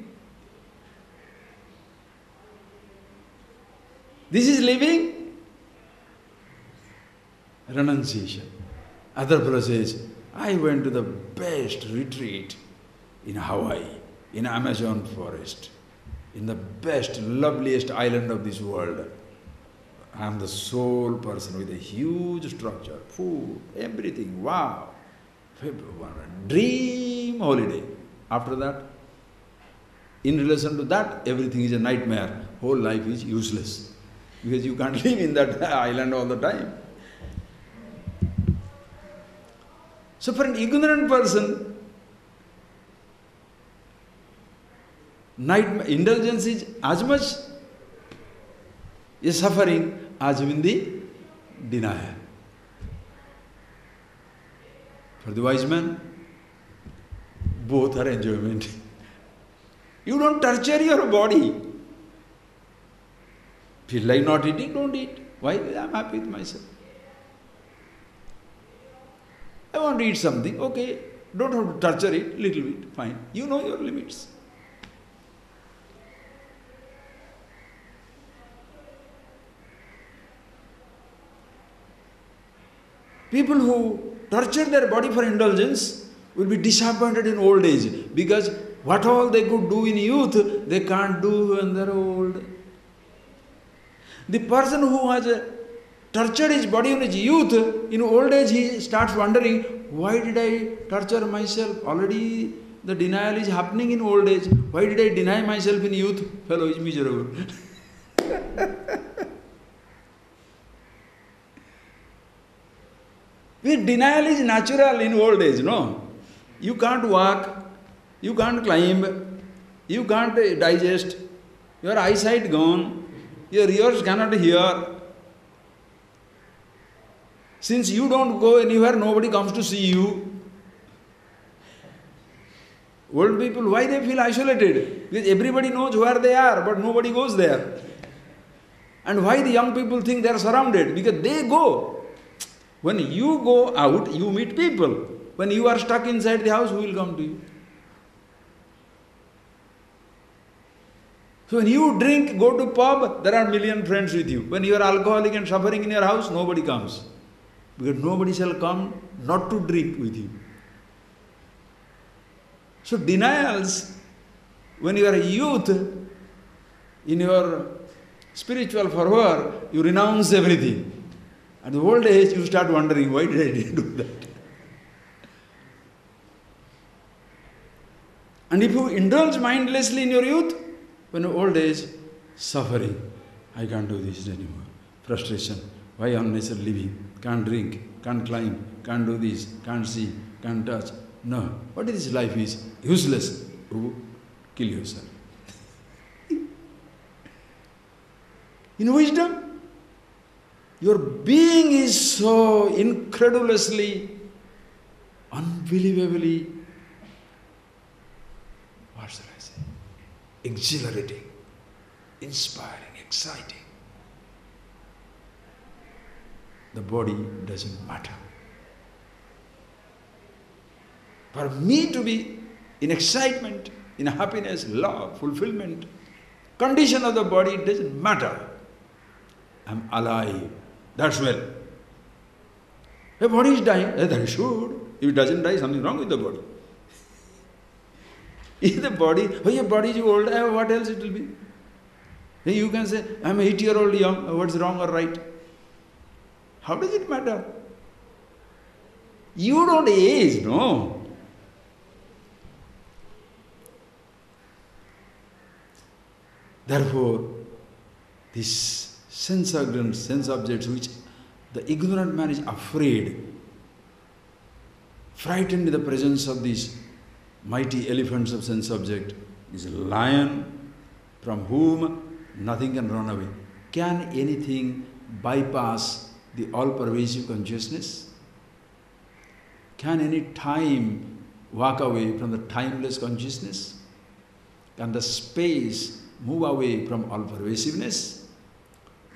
This is living renunciation. Other fellow says, I went to the best retreat in Hawaii, in Amazon forest, in the best, loveliest island of this world. I am the sole person with a huge structure, food, everything, wow. Dream holiday. After that, in relation to that, everything is a nightmare. Whole life is useless. Because you can't live in that island all the time. So for an ignorant person, indulgence is as much a suffering as in the denial. For the wise man, both are enjoyment. You don't torture your body. Feel like not eating, don't eat. Why? I am happy with myself. I want to eat something, okay, don't have to torture it, little bit, fine. You know your limits. People who torture their body for indulgence will be disappointed in old age, because what all they could do in youth, they can't do when they're old. The person who has tortured his body in his youth, in old age he starts wondering, why did I torture myself? Already the denial is happening in old age. Why did I deny myself in youth? Fellow is miserable. Denial is natural in old age, no? You can't walk, you can't climb, you can't digest, your eyesight gone, your ears cannot hear. Since you don't go anywhere, nobody comes to see you. Old people, why they feel isolated? Because everybody knows where they are, but nobody goes there. And why the young people think they are surrounded? Because they go. When you go out, you meet people. When you are stuck inside the house, who will come to you? So when you drink, go to pub, there are million friends with you. When you are alcoholic and suffering in your house, nobody comes. Because nobody shall come not to drink with you. So denials, when you are a youth, in your spiritual fervor, you renounce everything. At the old age, you start wondering, why did I do that? And if you indulge mindlessly in your youth, when old age, suffering, I can't do this anymore. Frustration, why unnecessary living? Can't drink, can't climb, can't do this, can't see, can't touch. No, what is this life is? Useless. Oh, kill yourself. In wisdom, your being is so incredulously, unbelievably, what shall I say, exhilarating, inspiring, exciting. The body doesn't matter. For me to be in excitement, in happiness, love, fulfillment, condition of the body, it doesn't matter. I'm alive. That's well. The body is dying, that it should. If it doesn't die, something wrong with the body. If the body, oh your body is old, what else it will be? You can say, I'm 8-year-old young, what's wrong or right? How does it matter? You don't age, no. Therefore, this sense organs, sense objects which the ignorant man is afraid, frightened in the presence of these mighty elephants of sense object, is a lion from whom nothing can run away. Can anything bypass the all-pervasive consciousness? Can any time walk away from the timeless consciousness? Can the space move away from all-pervasiveness?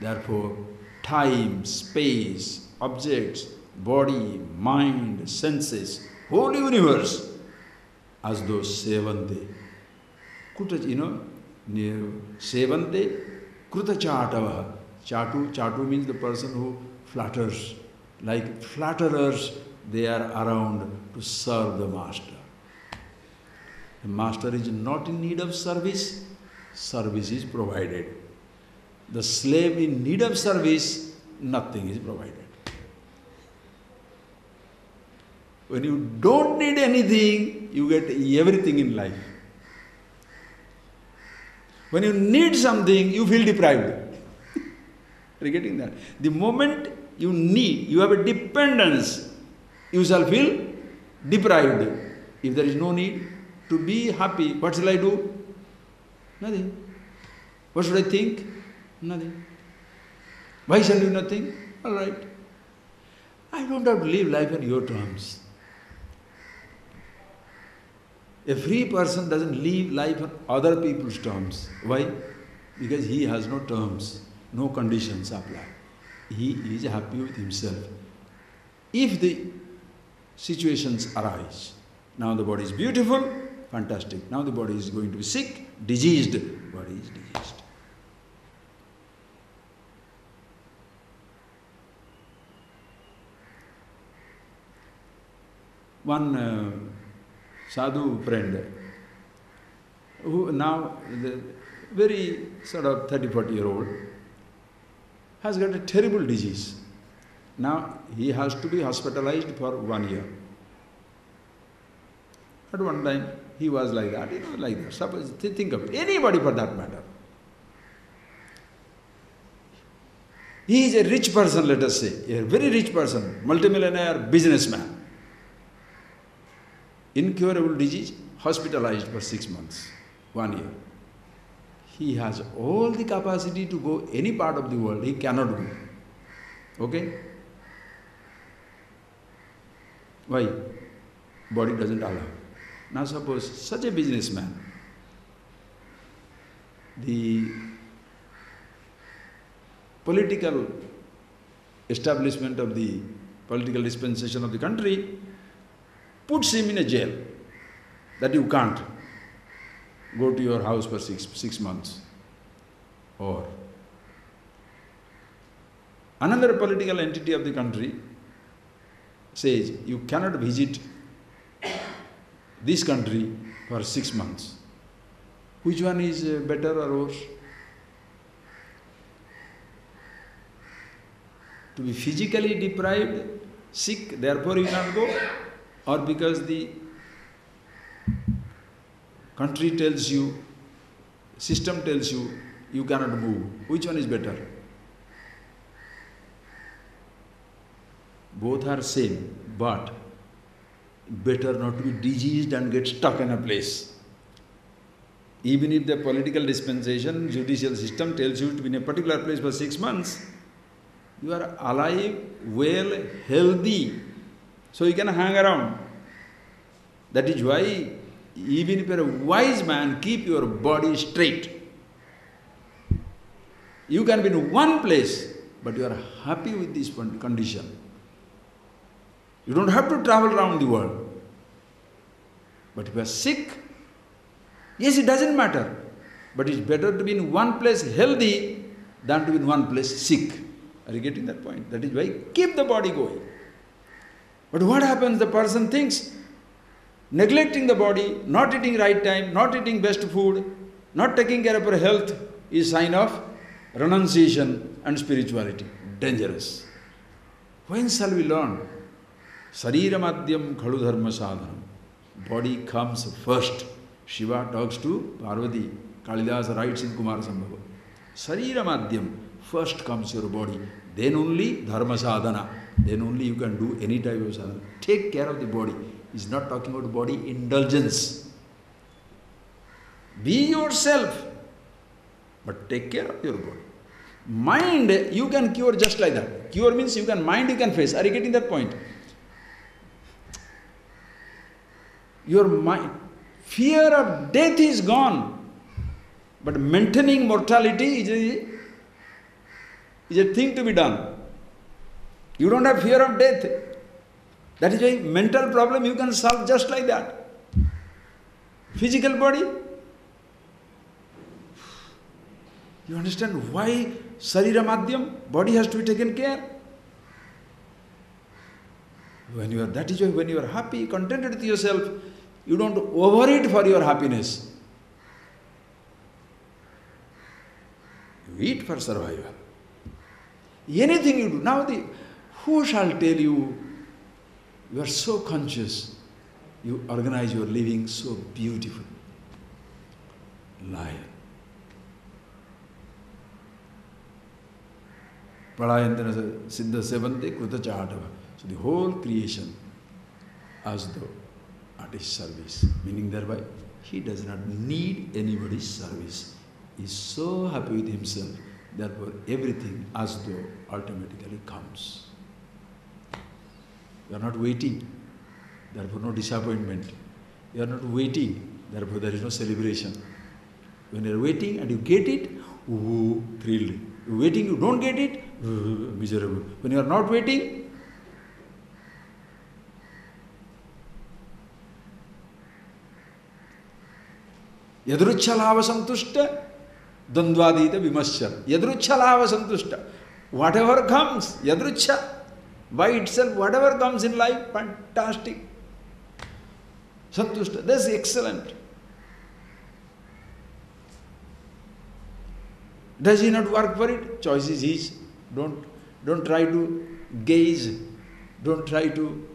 Therefore, time, space, objects, body, mind, senses, whole universe, as though sevante. Sevante, kruta chatavaha. Chatu means the person who flatters. Like flatterers, they are around to serve the master. The master is not in need of service, service is provided. The slave in need of service, nothing is provided. When you don't need anything, you get everything in life. When you need something, you feel deprived. Are you getting that? The moment you need, you have a dependence, you shall feel deprived. If there is no need to be happy, what shall I do? Nothing. What should I think? Nothing. Why shall you not think? All right. I don't have to live life on your terms. A free person doesn't live life on other people's terms. Why? Because he has no terms, no conditions apply. He is happy with himself. If the situations arise. Now the body is beautiful, fantastic. Now the body is going to be sick, diseased. Body is diseased. One sadhu friend, who now, the very sort of 30-40-year-old, has got a terrible disease. Now he has to be hospitalized for 1 year. At one time he was like that, like that. Suppose, think of it, anybody for that matter. He is a rich person, let us say, a very rich person, multimillionaire, businessman. Incurable disease, hospitalized for 6 months, 1 year. He has all the capacity to go any part of the world, he cannot go. Okay? Why? Body doesn't allow. Now suppose such a businessman, the political establishment of the political dispensation of the country puts him in a jail, that you can't go to your house for six months. Or another political entity of the country says you cannot visit this country for 6 months. Which one is better or worse? To be physically deprived, sick, therefore you cannot go, or because the country tells you, system tells you, you cannot move. Which one is better? Both are same, but better not to be diseased and get stuck in a place. Even if the political dispensation, judicial system tells you to be in a particular place for 6 months, you are alive, well, healthy, so you can hang around. That is why, even if you are a wise man, keep your body straight. You can be in one place, but you are happy with this condition. You don't have to travel around the world. But if you are sick, yes, it doesn't matter. But it's better to be in one place healthy than to be in one place sick. Are you getting that point? That is why keep the body going. But what happens? The person thinks neglecting the body, not eating right time, not eating best food, not taking care of her health is sign of renunciation and spirituality. Dangerous. When shall we learn? Sarira madhyam khalu dharma sadhanam. Body comes first. Shiva talks to Parvati. Kalidasa writes in Kumara Sambhava. Sarira madhyam. First comes your body. Then only dharma sadhana. Then only you can do any type of sadhana. Take care of the body. He's not talking about body indulgence. Be yourself. But take care of your body. Mind, you can cure just like that. Cure means you can mind, you can face. Are you getting that point? Your mind, fear of death is gone. But maintaining mortality is a thing to be done. You don't have fear of death. That is why mental problem you can solve just like that. Physical body. You understand why Sarira Madhyam, body has to be taken care? That is why when you are happy, contented with yourself, you don't overeat for your happiness. You eat for survival. Anything you do. Now who shall tell you, you are so conscious, you organize your living so beautiful. Liar. Pralayantana siddha sevante kruta chahatava. So the whole creation as though at his service. Meaning thereby, he does not need anybody's service. He is so happy with himself. Therefore, everything as though automatically comes. You are not waiting. Therefore, no disappointment. You are not waiting. Therefore, there is no celebration. When you are waiting and you get it, ooh, thrilled. You are waiting, you don't get it, ooh, miserable. When you are not waiting, Yadruchalava santushta, Dandvadita vimasyar. Yadruchalava santushta. Whatever comes, yadrucha, by itself, whatever comes in life, fantastic. Santushta, that's excellent. Does he not work for it? Choice is his. Don't try to gaze, don't try to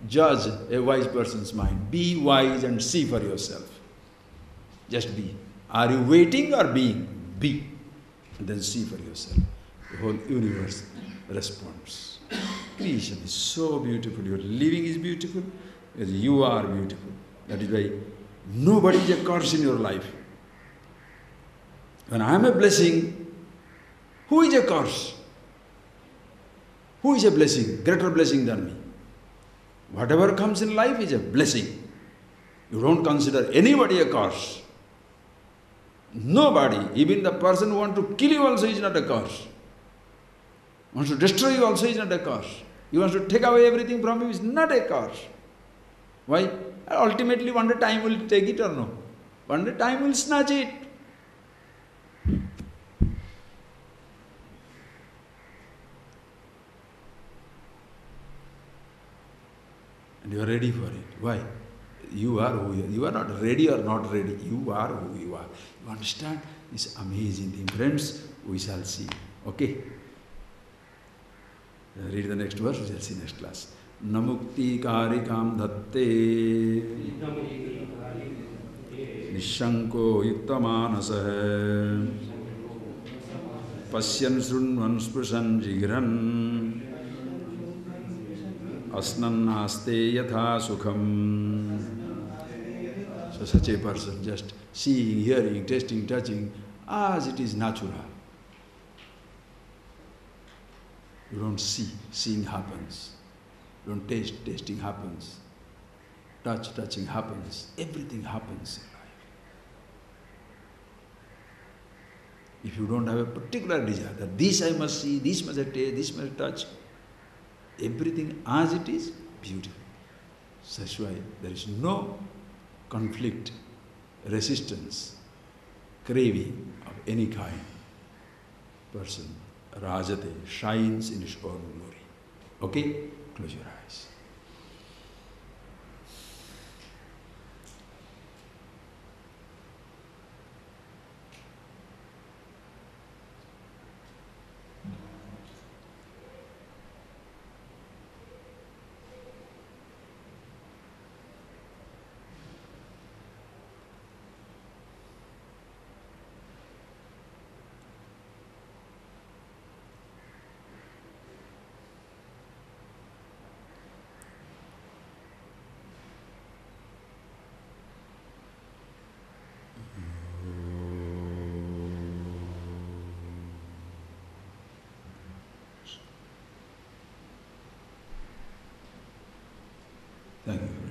judge a wise person's mind. Be wise and see for yourself. Just be. Are you waiting or being? Be. And then see for yourself. The whole universe responds. Creation is so beautiful. Your living is beautiful. You are beautiful. That is why nobody is a curse in your life. When I am a blessing, who is a curse? Who is a blessing? Greater blessing than me. Whatever comes in life is a blessing. You don't consider anybody a curse. Nobody, even the person who wants to kill you also is not a curse. Wants to destroy you also is not a curse. He wants to take away everything from you is not a curse. Why? Ultimately one day time will take it or no. One day time will snatch it. And you are ready for it. Why? You are who you are. You are not ready or not ready. You are who you are. You understand? This amazing thing. Friends, we shall see. Okay? Read the next verse, we shall see next class. Namukti karikam dhatte nishanko yuktamanasah pasyan srunvan sprusan jigran asnan naste yatha sukham. So such a person just seeing, hearing, tasting, touching as it is natural. You don't see, seeing happens. You don't taste, tasting happens. Touch, touching happens. Everything happens in life. If you don't have a particular desire that this I must see, this must I taste, this must I touch, everything as it is, beautiful. That's why there is no conflict, resistance, craving of any kind. Person, Rajate, shines in his own glory. Okay? Close your eyes. Thank you.